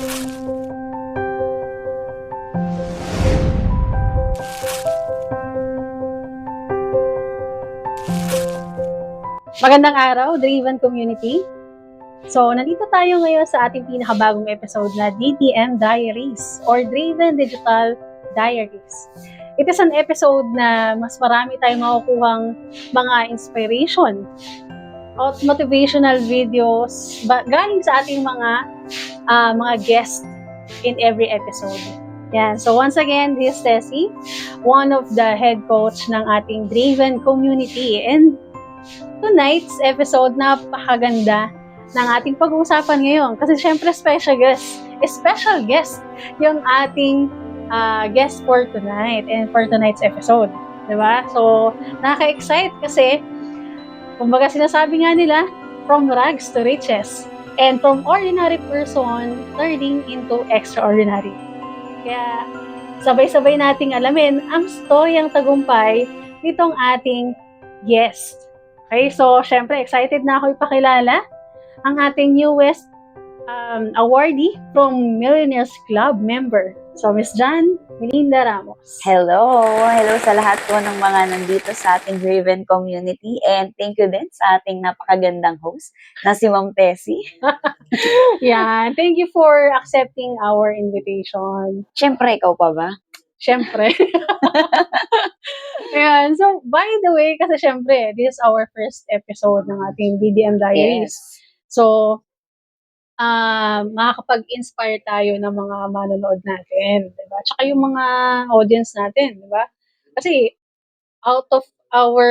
Magandang araw, Driven Community. So, nandito tayo ngayon sa ating pinakabagong episode na DDM Diaries or Driven Digital Diaries. It is an episode na mas marami tayong makukuhang mga inspiration at motivational videos galing sa ating mga guests in every episode. Yan. So, once again, this is Tessie, one of the head coach ng ating Driven Community. And tonight's episode, napakaganda ng ating pag-uusapan ngayon. Kasi syempre, special guest yung ating guest for tonight and for tonight's episode. Diba? So, nakaka-excite kasi, kumbaga sinasabi nga nila, from rags to riches. And from ordinary person, turning into extraordinary. Kaya, sabay-sabay nating alamin ang storyang tagumpay nitong ating guest. Okay, so syempre excited na ako ipakilala ang ating newest awardee from Millionaires Club member. So, Miss Jan Melinda Ramos. Hello! Hello sa lahat po ng mga nandito sa ating Driven Community, and thank you din sa ating napakagandang host na si Ma'am Tessie. Yeah, thank you for accepting our invitation. Siyempre, ikaw pa ba? Siyempre. Ayan. So, by the way, kasi syempre, this is our first episode ng ating DDM Diaries. Yes. So, makakapag-inspire tayo ng mga manonood natin, diba? Tsaka yung mga audience natin, diba? Kasi, out of our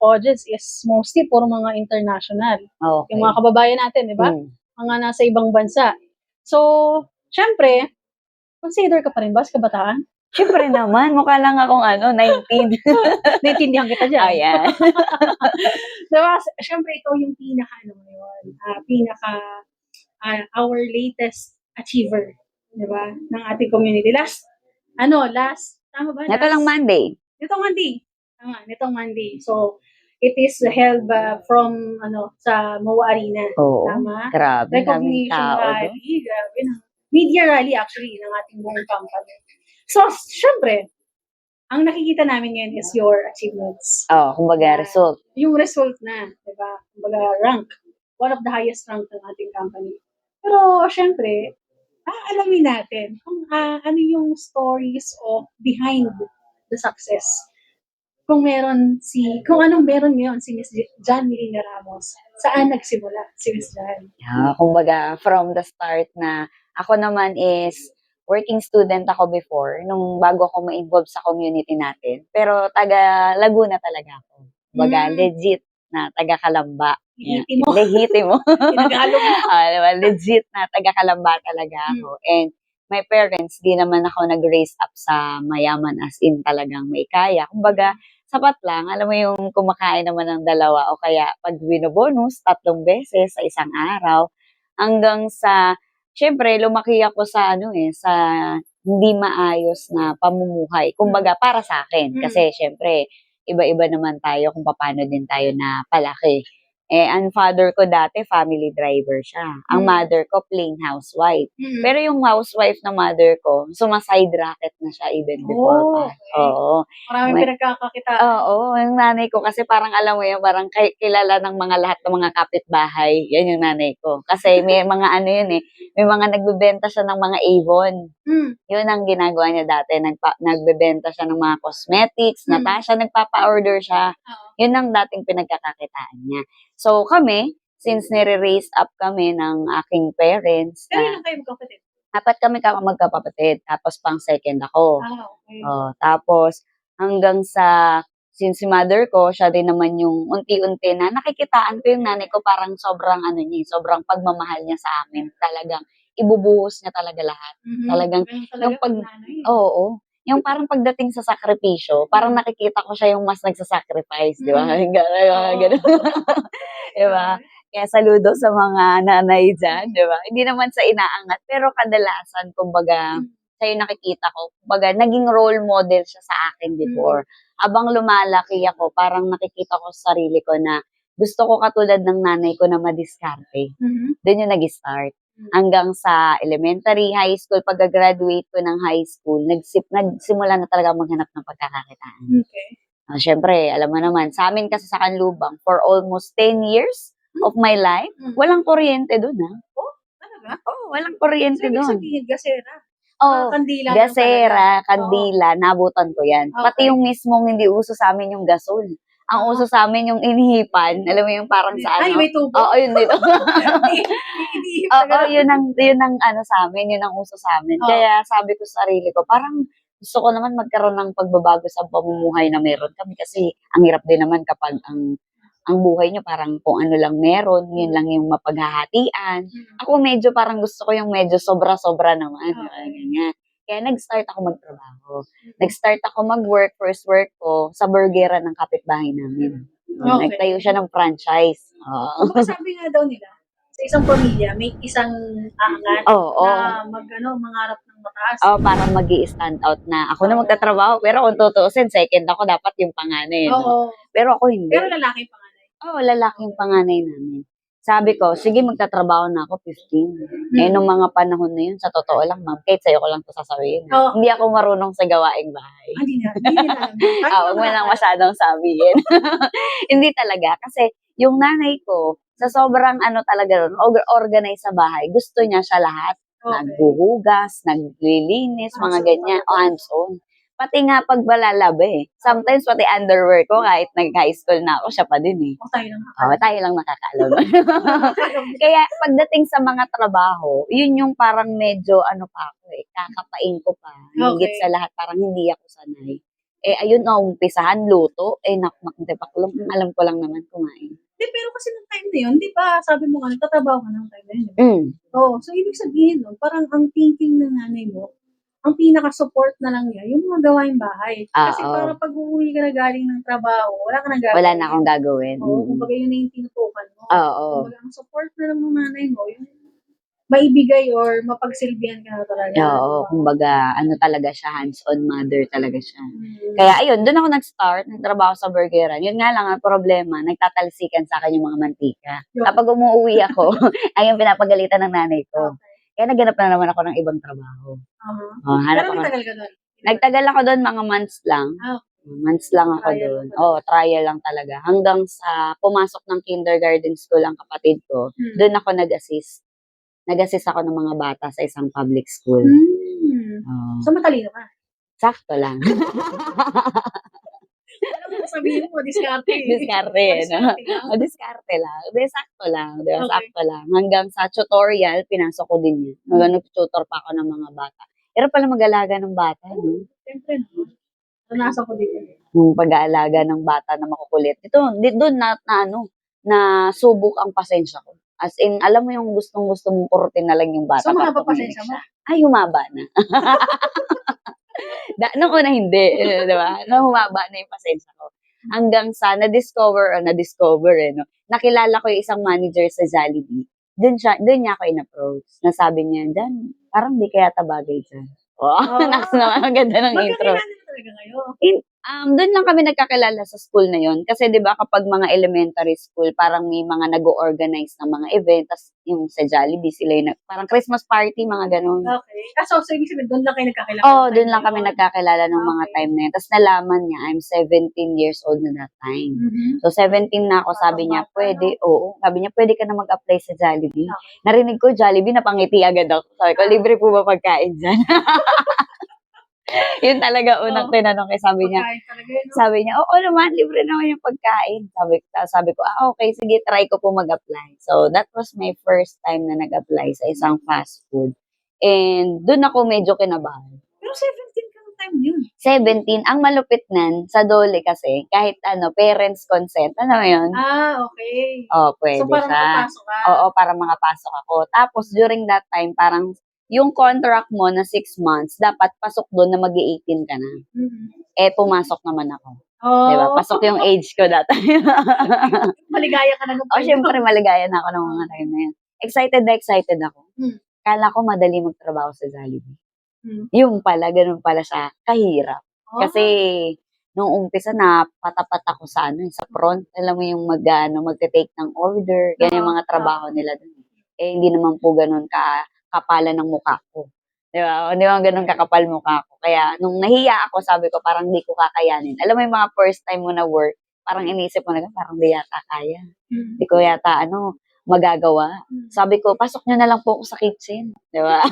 audience is mostly puro mga international. Okay. Yung mga kababayan natin, diba? Mga nasa ibang bansa. So, syempre, consider ka pa rin ba sa kabataan? Siyempre naman, mukha lang akong 19. Naintindihan kita dyan. Ayan. Diba? Siyempre, ikaw yung our latest achiever, diba? Ng ating community. Tama ba? Ito lang Monday. Nitong Monday. So, it is held from, sa MOA Arena. Oo. Tama? Grabe, daming Recognition tao. rally. Grabe na. Media rally actually ng ating buong company. So, syempre, ang nakikita namin ngayon is your achievements. Kumbaga, result. Yung result na, diba? Kumbaga, rank. One of the highest rank ng ating company. Pero, syempre, alamin natin kung ano yung stories of behind the success. Kung anong meron ngayon si Miss Jan Melinda Ramos. Saan nagsimula si Miss Jan? Kumbaga, from the start na ako naman is working student ako before, nung bago ako ma-involve sa community natin. Pero taga Laguna talaga ako. Kumbaga, legit na taga Kalamba. Lehitimo. Pinag-aalog mo. Diba? Legit na taga Kalamba talaga ako. And my parents, di naman ako nag-raise up sa mayaman as in talagang may kaya. Kumbaga, sapat lang. Alam mo yung kumakain naman ng dalawa o kaya pag binobonus, 3 beses sa isang araw. Hanggang sa, syempre, lumaki ako sa sa hindi maayos na pamumuhay. Kumbaga, para sa akin. Kasi, syempre, iba-iba naman tayo kung paano din tayo na palaki. Ang father ko dati, family driver siya. Ang mother ko, plain housewife. Pero yung housewife na mother ko, sumaside racket na siya even before pa. Okay. Oo. Maraming pinagkakakita. Oo, yung nanay ko kasi parang alam mo yun, parang kilala ng mga lahat ng mga kapitbahay. Yan yung nanay ko. Kasi may mga may mga nagbebenta siya ng mga Avon. Yun ang ginagawa niya dati. Nagbebenta siya ng mga cosmetics, Natasha, nagpapa-order siya. Yun ang dating pinagkakakitaan niya. So kami, since nire-raise up kami ng aking parents. Kaya lang kayo magkapatid? 4 kami magkapatid. Tapos pang second ako. Okay. Tapos hanggang sa, since si mother ko, siya din naman yung unti-unti na nakikitaan ko yung nanay ko parang sobrang sobrang pagmamahal niya sa amin. Talagang ibubuhos niya talaga lahat. Talagang, yung parang pagdating sa sakripisyo, parang nakikita ko siya yung mas nagsasacrifice, di ba? Ganun. Di ba? Kaya saludo sa mga nanay dyan, di ba? Hindi naman sa inaangat, pero kadalasan, kumbaga, siya yung nakikita ko. Kumbaga, naging role model siya sa akin before. Habang lumalaki ako, parang nakikita ko sa sarili ko na gusto ko katulad ng nanay ko na madiskarte. Doon yung nag-start. hanggang sa elementary, high school. Pagka-graduate ko ng high school, nagsimula na talaga maghanap ng pagkakakitaan. Okay. Syempre, alam mo naman, sa amin kasi sa Canlubang, for almost 10 years of my life, walang kuryente doon, ha? Talaga? Walang kuryente So, ibig doon. sabihin, gasera. Kandila lang Gasera, kandila, nabutan ko yan. Okay. Pati yung mismong hindi uso sa amin yung gasol. Ang uso sa amin yung inihipan, alam mo yung parang sa ano? May tubo? Oo, yun dito. Inihip yun ang ano sa amin, yun ang uso sa amin. Kaya sabi ko sa sarili ko, parang gusto ko naman magkaroon ng pagbabago sa pamumuhay na meron kami kasi ang hirap din naman kapag ang buhay nyo parang kung ano lang meron, yun lang yung mapaghahatian. Ako medyo parang gusto ko yung medyo sobra-sobra naman. Ganyan. Kaya nag-start ako magtrabaho. Nag-start ako mag-work, first work ko, sa burgeran ng kapitbahay namin. Nagtayo siya ng franchise. Sabi nga daw nila, sa isang pamilya, may isang aangat na mangarap ng mataas. Para mag-i-stand out na ako na magtatrabaho. Pero kung tutuusin, second ako dapat yung panganay. Pero ako hindi. Pero lalaki yung panganay. Lalaki yung panganay namin. Sabi ko, sige magtatrabaho na ako 15. Nung mga panahon na yun, sa totoo lang, ma'am, kahit sa'yo ko lang ito sasabihin. Hindi ako marunong sa gawaing bahay. Hindi na alam. Huwag mo lang masyadong sabihin. Hindi talaga. Kasi yung nanay ko, sa sobrang talaga ron, organize sa bahay, gusto niya siya lahat. Nagbuhugas, naglilinis, mga ganyan, hands-on. Pati nga pagbalalaba Sometimes pati underwear ko, kahit nag-high school na ako, siya pa din tayo lang nakakaalam. Kaya pagdating sa mga trabaho, yun yung parang medyo pa ako kakapain ko pa. Higit sa lahat, parang hindi ako sanay. Ayun, umpisahan, luto, alam ko lang naman kumain. Pero kasi nung time na yun, di ba, sabi mo nga, nagtatrabaho ka ng time na yun. So ibig sabihin, parang ang thinking ng nanay mo, ang pinaka-support na lang niya, yung mga gawaing bahay. Kasi para pag uuwi ka na galing ng trabaho, wala ka nang gagawin. Wala na akong gagawin. Kumbaga yun na yung tinutukan mo. Kumbaga ang support na lang ng nanay mo, yung maibigay or mapagsilbihan ka na talaga. Kumbaga, talaga siya, hands-on mother talaga siya. Kaya ayun, doon ako nag-start, nagtrabaho sa burgeran. Yun nga lang, ang problema, nagtatalsikan sa akin yung mga mantika. Kapag umuwi ako, ayun pinapagalitan ng nanay ko. Kaya naghanap na naman ako ng ibang trabaho. Pero nagtagal ka doon? Nagtagal ako doon, mga months lang. Months lang ako doon. Trial lang talaga. Hanggang sa pumasok ng kindergarten school ang kapatid ko, doon ako nag-assist. Nag-assist ako ng mga bata sa isang public school. So matalino ka? Sakto lang. Alam mo, sabihin mo, diskarte. Diskarte lang. Sakto lang. Sakto lang. Hanggang sa tutorial, pinasok ko din yun. Nag-tutor pa ako ng mga bata. Pero pala mag-alaga ng bata, no? Siyempre, no? Nasa ko din yun. Yung pag-aalaga ng bata na makukulit. Doon na subok ang pasensya ko. As in, alam mo yung gustong-gusto mong kurutin na lang yung bata. So, mahaba pasensya mo? Ay, humaba na. Nung una hindi, di ba? Nung humaba na yung pasensya ko. Hanggang sa nakilala ko yung isang manager sa Jollibee. Doon niya ako in-approach. Nasabi niya, Dan, parang di kaya tabagay dyan. Ganda ng intro. Magkakilala talaga ngayon? Doon lang kami nagkakilala sa school na yon. Kasi 'di ba kapag mga elementary school, parang may mga nag-o-organize ng mga event, tas yung sa Jollibee sila yung parang Christmas party, mga ganun. Okay. So ibig sabihin, doon lang kayo nagkakilala? Doon lang kami nagkakilala ng mga time na yun. Tapos nalaman niya, I'm 17 years old na that time. So 17 na ako, sabi niya, pwede, sabi niya, pwede ka na mag-apply sa Jollibee. Narinig ko, Jollibee, napangiti agad ako. Sabi ko, libre po ba pagkain dyan? Yun talaga unang tinanong kay sabi niya, oo naman, libre naman yung pagkain. Sabi ko, okay, sige, try ko po mag-apply. So, that was my first time na nag-apply sa isang fast food. And doon ako medyo kinabahan. Pero 17 ka ng time yun? 17. Ang malupit nan, sa Dole kasi, kahit parents consent, yun? Okay. Pwede so, parang siya. makapasok ka? Oo, parang makapasok ako. Tapos, during that time, parang yung contract mo na 6 months, dapat pasok doon na mag-18 ka na. Pumasok naman ako. Diba? Pasok yung age ko dati. Maligaya ka na nung time. Siyempre, maligaya na ako ng mga time na yun. Excited ako. Kala ko madali magtrabaho sa Jollibee. Yung pala, ganun pala siya, kahirap. Kasi, nung umpisa na patapat ako sa sa front, alam mo yung mag-take ng order, ganyan yung mga trabaho nila doon. eh hindi naman po gano'n kapalan ng mukha ko. 'Di ba? Hindi naman gano'n kakapal mukha ko. Kaya nung nahiya ako, sabi ko parang hindi ko kakayanin. Alam mo yung mga first time mo na work, parang inisip mo na parang di yata kaya. Di ko yata magagawa. Sabi ko, pasok niyo na lang po ako sa kitchen. Di ba?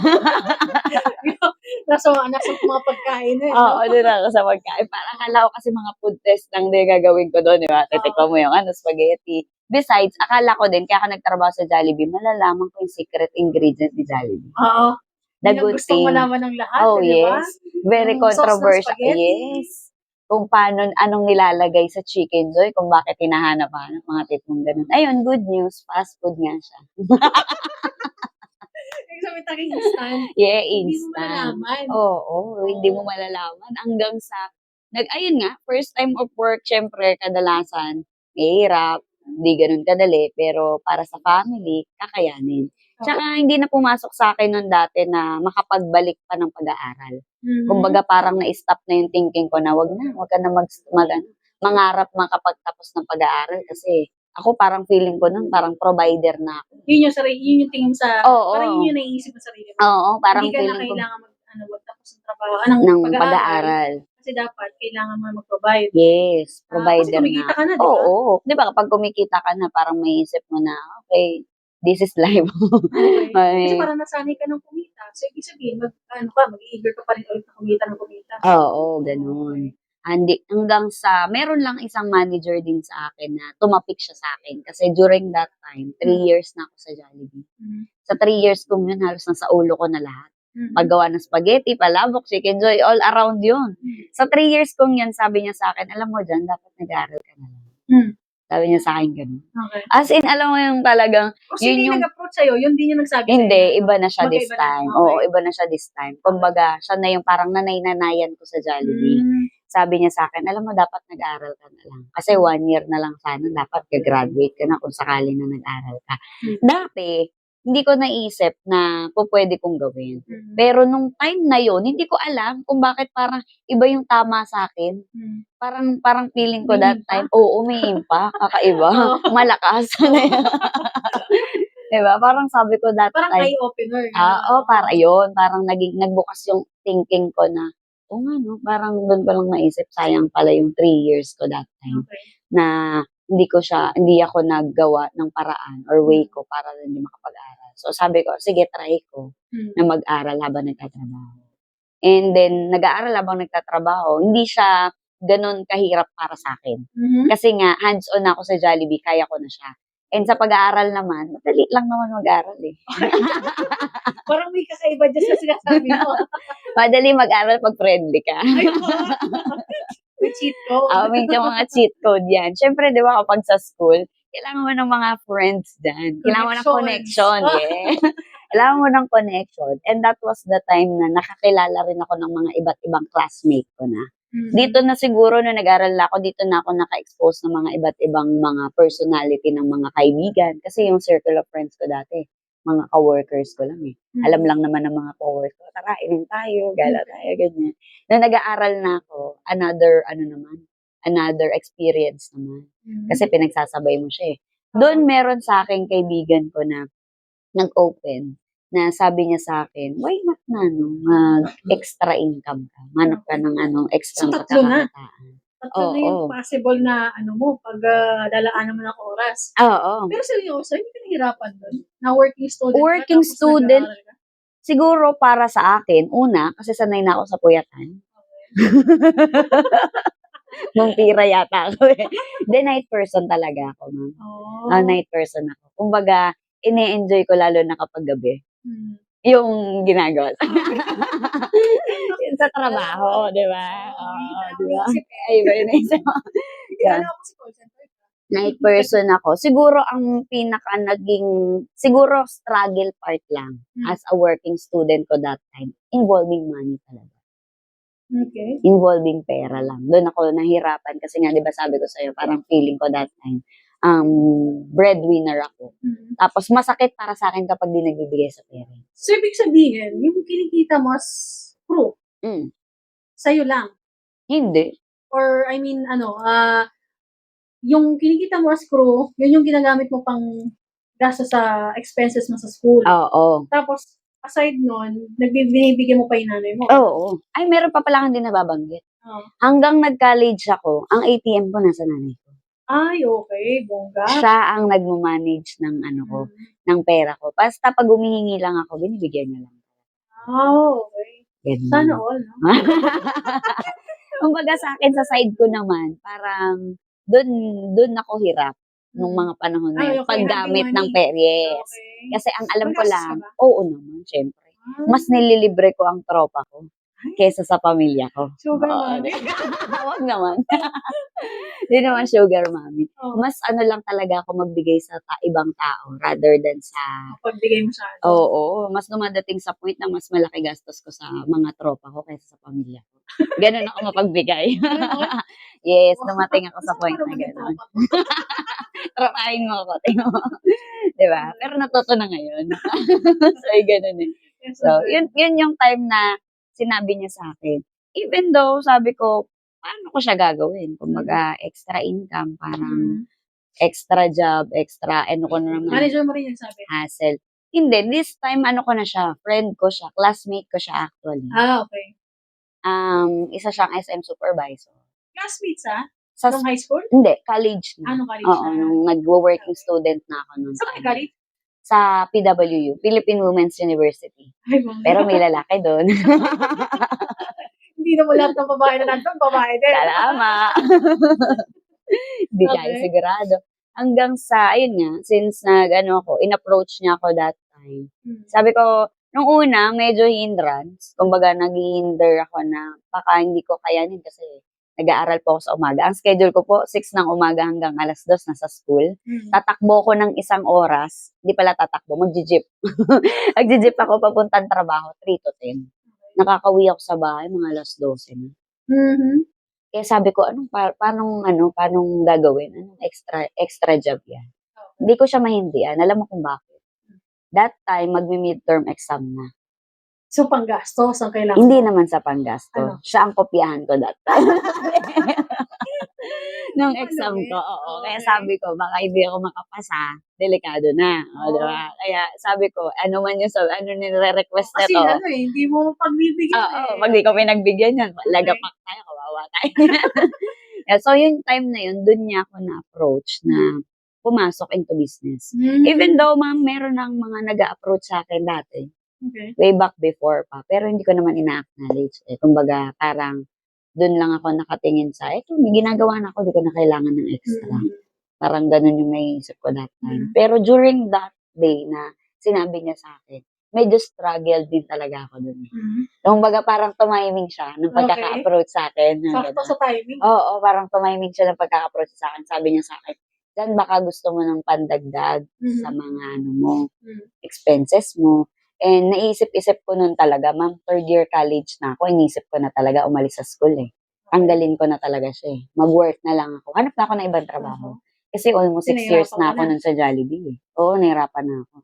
nasa mga pagkain eh. Oo, doon ako sa pagkain. Parang akala ko kasi mga food test lang din gagawin ko doon, di ba? Titikman mo yung spaghetti. Besides, akala ko din, kaya ako nagtrabaho sa Jollibee, malalaman ko yung secret ingredient ni Jollibee. Oo. The Yun ang good gustong thing. malaman ng lahat, Oh, di ba? yes. Very Yung sauce ng controversial. spaghetti. Yes. Kung paano, anong nilalagay sa Chicken Joy, kung bakit hinahanap-hanap, mga tipong ganun. Ayun, good news. Fast food nga siya. Ibig sabihin taking instant. Yeah, Hindi mo instant. malalaman. Oo, hindi mo malalaman. Hanggang sa, ayun nga, first time of work, syempre, kadalasan, mahirap, hindi ganun kadali, pero para sa family, kakayanin. Tsaka hindi na pumasok sa akin noon dati na makapagbalik pa ng pag-aaral. Kumbaga parang na-stop na yung thinking ko na wag ka na mangarap makapagtapos ng pag-aaral kasi ako parang feeling ko nun parang provider na ako. Yun yung tingin sa, Oo. parang yun yung naiisip mo sa sarili mo. Oo, parang hindi ka na feeling ko kailangan magtapos ng trabaho, ng pag-aaral. pag-aaral. Kasi dapat, kailangan mo mag-provide. Yes, Kasi provider kumikita na. ka na, di ba? Oo. Di ba kapag kumikita ka na, parang may isip mo na, okay, this is life. Okay. Kasi parang nasanay ka ng kumita. So, ibig sabihin, mag-eager ka pa rin ulit na kumita. Oo, ganun. Hanggang sa, meron lang isang manager din sa akin na tumapik siya sa akin. Kasi during that time, 3 years na ako sa Jollibee. Sa 3 years kong yun, halos nasa ulo ko na lahat. Paggawa ng spaghetti, palabok, Chicken Joy, all around yun. Sa 3 years kong yan, sabi niya sa akin, alam mo dyan, dapat nag-aaral ka na lang. Sabi niya sa akin ganun. Okay. As in, alam mo yung talagang, Sino yung nag-approach sa'yo? Yun din yung nagsabi sa'yo? Hindi, iba na siya this Magkaiba na. time. Okay. Oo, iba na siya this time. Kumbaga, siya na yung parang nanay-nanayan ko sa Jollibee. Sabi niya sa akin, alam mo, dapat nag-aaral ka na lang. Kasi 1 year na lang sana, dapat gagraduate ka na kung sakali na nag-aaral ka. Dati, hindi ko naisip na pwede kong gawin. Pero nung time na yon, hindi ko alam kung bakit parang iba yung tama sa akin. Parang feeling ko May that impact? time, oo, may impact, kakaiba, malakas. Diba? Parang sabi ko that Parang time, eye-opener. parang nagbukas yung thinking ko na, nga no, parang doon ko lang naisip, sayang pala yung 3 years ko that time. Okay. Na hindi ako naggawa ng paraan or way ko para hindi makapag-aral. So sabi ko, sige, try ko na mag-aral habang nagtatrabaho. And then, nag-aaral habang nagtatrabaho, hindi siya ganun kahirap para sa akin. Kasi nga, hands-on ako sa Jollibee, kaya ko na siya. And sa pag-aaral naman, madali lang naman mag-aaral eh. Parang may kakaiba dyan sa sinasabi mo. Madali mag-aral pag friendly ka. May cheat code. May mga cheat code yan. Siyempre, di ba, kapag sa school, kailangan mo ng mga friends dyan. Kailangan mo ng connection. Yeah. Kailangan mo ng connection. And that was the time na nakakilala rin ako ng mga iba't ibang classmate ko na. Dito na siguro na nag-aral na ako, dito na ako naka-expose ng mga iba't ibang mga personality ng mga kaibigan. Kasi yung circle of friends ko dati, mga ka-workers ko lang eh. Alam lang naman ng mga co-workers ko, tara, inin tayo, gala tayo, ganyan. Nung nag-aaral na ako, another experience naman. Kasi pinagsasabay mo siya eh. Doon meron sa akin kaibigan ko na nag-open, na sabi niya sa akin, why not mag-extra income ka? Manap ka ng extra pagkakakitaan. Tatlo na yung possible na pag lalaanan mo ng oras. Oo. Pero seryoso, hindi ka nahirapan doon? Na working student Working ka, student, siguro para sa akin, una, kasi sanay na ako sa puyatan. Nung tira yata ako eh. The night person talaga ako, ma'am. Night person ako. Kumbaga, ine-enjoy ko lalo na kapag gabi. Yung ginagawa. Yung sa trabaho, di ba? Di ba? Iba yun naisip mo. Night person ako. Siguro ang siguro struggle part lang as a working student ko that time, involving money talaga. Okay. Involving pera lang. Doon ako nahirapan kasi nga, di ba sabi ko sa'yo, parang feeling ko that time, breadwinner ako. Tapos masakit para sa akin kapag di nagbibigay sa parents. So, ibig sabihin, yung kinikita mo as crew, sa'yo lang? Hindi. Or, I mean, yung kinikita mo as crew, yun yung ginagamit mo pang gastos sa expenses mo sa school. Oo. Tapos, aside nun, binibigyan mo pa yung nanay mo. Oo. Ay, meron pa pala akong hindi nababanggit. Oh. Hanggang nag-college ako, ang ATM ko nasa nanay ko. Ay, okay. Bongga. Siya ang nagmo-manage ng ng pera ko. Basta pag humihingi lang ako, binibigyan niya lang. Okay. Ganun. Sana all, no? Kumbaga sa akin, sa side ko naman, parang dun ako hirap nung mga panahon na yun. Okay. Paggamit Having ng money. pera. Yes. Okay. Kasi ang alam ko Magastos lang, ka ba? oo naman, syempre. Mas nililibre ko ang tropa ko kesa sa pamilya ko. Sugar Oo, mommy. Huwag naman. Hindi naman sugar mommy. Oh. Mas lang talaga ako magbigay sa ibang tao rather than sa... Pagbigay mo sa akin. Oo. Mas dumadating sa point na mas malaki gastos ko sa mga tropa ko kaysa sa pamilya ko. Ganun ako mapagbigay. Yes, dumating ako sa point na gano'n. Tropahin mo ako. Diba? Pero natuto na ngayon. So, ganun eh. So, yun yung time na sinabi niya sa akin. Even though, sabi ko, paano ko siya gagawin? Kumbaga, extra income, parang extra job, extra, ko na naman. Manager mo rin yung sabi? Hassle. Hindi, this time, ko na siya, friend ko siya, classmate ko siya actually. Okay. Isa siyang SM supervisor. Classmates, Sa From high school? Hindi, college na. Ano college Oo, na? nung nag-working student na ako nun. Saan ka college? Sa PWU, Philippine Women's University. Ay, bongga. Pero may lalaki doon. Hindi naman lahat ng babae na nandun, babae din. Salamat. Hindi tayo sigurado. Hanggang sa, ayun nga, since in-approach niya ako that time. Sabi ko, nung una, medyo hindrance. Kumbaga, nag-hinder ako na baka hindi ko kayanin kasi nag-aaral po ako sa umaga. Ang schedule ko po, 6 ng umaga hanggang 2:00 nasa school. Tatakbo ko ng 1 oras. Hindi pala tatakbo, mag-jeep. Mag-jeep ako papuntang trabaho, 3 to 10. Nakakauwi ako sa bahay, mga 12:00 na. Kaya sabi ko, paano gagawin? Anong extra job yan? Hindi ko siya mahindian. Alam mo kung bakit? That time, magmi-midterm exam na. So, panggastos ang kailangan? Hindi naman sa panggastos. Siya ang kopyahan ko that time. Nung exam ko, oo. Kaya sabi ko, baka hindi ako makapasa, delikado na. O, diba? Kaya sabi ko, ano nire-request na to? Kasi hindi mo pagbibigyan pag di ko pinagbigyan yan, lagapak tayo, kawawa tayo. So, yung time na yun, dun niya ako na-approach na pumasok into business. Even though, ma'am, meron ng mga nag-a-approach sa akin dati. Okay. Way back before pa. Pero hindi ko naman ina-acknowledge. Kumbaga, parang doon lang ako nakatingin sa, may ginagawa na ako, di ko na kailangan ng extra. Parang ganun yung naisip ko that time. Pero during that day na sinabi niya sa akin, medyo struggle din talaga ako doon. Kumbaga, parang tumiming siya ng pagkaka-approach sa akin. Sakto sa timing? Oo, parang tumiming siya ng pagkaka-approach sa akin. Sabi niya sa akin, dan baka gusto mo ng pandagdag sa mga expenses mo. And naisip-isip ko nun talaga, ma'am, 3rd year college na ako, inisip ko na talaga umalis sa school Tanggalin ko na talaga siya Mag-work na lang ako. Hanap na ako ng ibang trabaho. Kasi almost 6 years na ako nun sa Jollibee Oo, nahirapan na ako.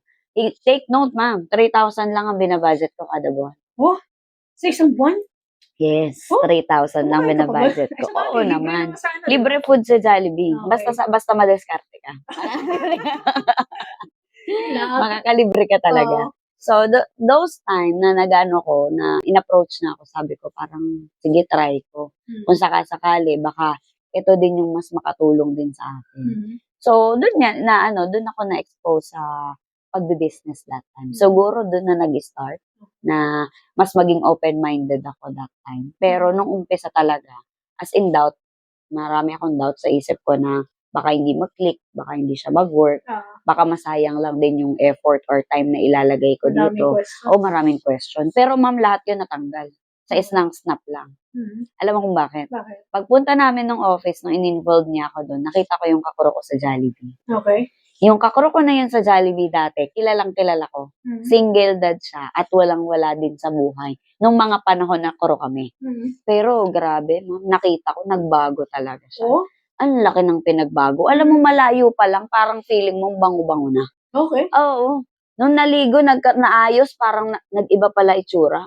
Take note, ma'am, 3,000 lang ang binabudget ko kada buwan. Oh, 6 buwan? Yes, 3,000 lang binabudget ko. Oo naman. Libre food sa Jollibee. Basta madiskarte ka. Makakalibre ka talaga. So, those time na na in-approach na ako, sabi ko parang, sige, try ko. Kung sakasakali, baka ito din yung mas makatulong din sa akin. So, doon ako na-expose sa pagbe-business that time. Siguro doon na nag-start na mas maging open-minded ako that time. Pero nung umpisa talaga, as in doubt, marami akong doubt sa isip ko na baka hindi mag-click, baka hindi siya mag-work, baka masayang lang din yung effort or time na ilalagay ko dito. Maraming question. Pero ma'am, lahat yun natanggal. Sa isang snap lang. Alam mo kung bakit? Pagpunta namin ng office, nung in-involve niya ako doon, nakita ko yung kakuro ko sa Jollibee. Okay. Yung kakuro ko na yun sa Jollibee dati, kilalang-kilala ko. Single dad siya at walang-wala din sa buhay. Nung mga panahon na kuro kami. Pero grabe, ma'am, nakita ko, nagbago talaga siya. Ang laki ng pinagbago. Alam mo, malayo pa lang, parang feeling mo bango-bango na. Okay. Oo. Nung naligo, naayos, parang nag-iba pala itsura.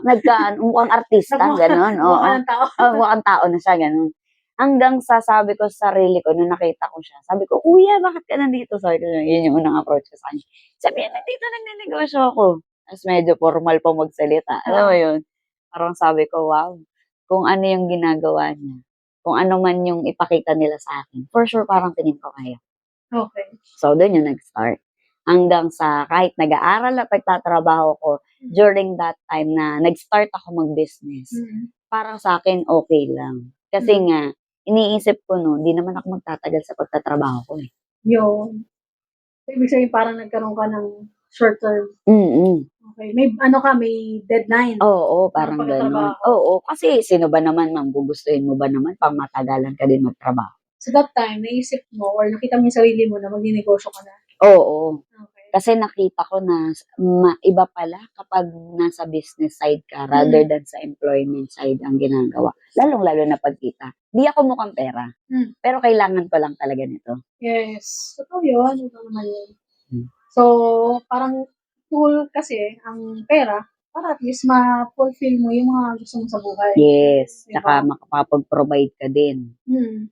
Mukhang artista, gano'n. Mukhang tao. Mukhang tao na siya, gano'n. Hanggang sa sabi ko sa sarili ko, nung nakita ko siya, sabi ko, "Kuya, bakit ka nandito?" Sabi ko, yun yung unang approach ko sa kanya. Sabi niya, "Nandito nagnenegosyo ako." Tapos medyo formal pa magsalita. Alam mo yun? Parang sabi ko, wow, kung ano yung ginagawa niya, kung ano man yung ipakita nila sa akin, for sure parang tingin ko kaya. Okay. So, doon yung nag-start. Hanggang sa kahit nag-aaral at nagtatrabaho ko, during that time na nag-start ako mag-business, parang sa akin okay lang. Kasi nga, iniisip ko no, di naman ako magtatagal sa pagtatrabaho ko eh. Yun. So, ibig sabihin parang nagkaroon ka ng short term. Mm. Okay. May may deadline. Oo, parang Ng gano'n. pagtatrabaho. Oo, kasi sino ba naman, ma'am, gugustuhin mo ba naman pang matagalan ka din magtrabaho? So that time, naisip mo or nakita mo yung sarili mo na magnenegosyo ka na. Oo. Okay. Kasi nakita ko na iba pala kapag nasa business side ka rather than sa employment side ang ginagawa. Lalong-lalo na pagkita. Di ako mukhang pera. Pero kailangan ko lang talaga nito. Yes. Totoo yun. Ito naman yun. Hmm. So, parang tool kasi ang pera para at least ma-fulfill mo yung mga gusto mo sa buhay. Yes. Diba? Tsaka makapag-provide ka din.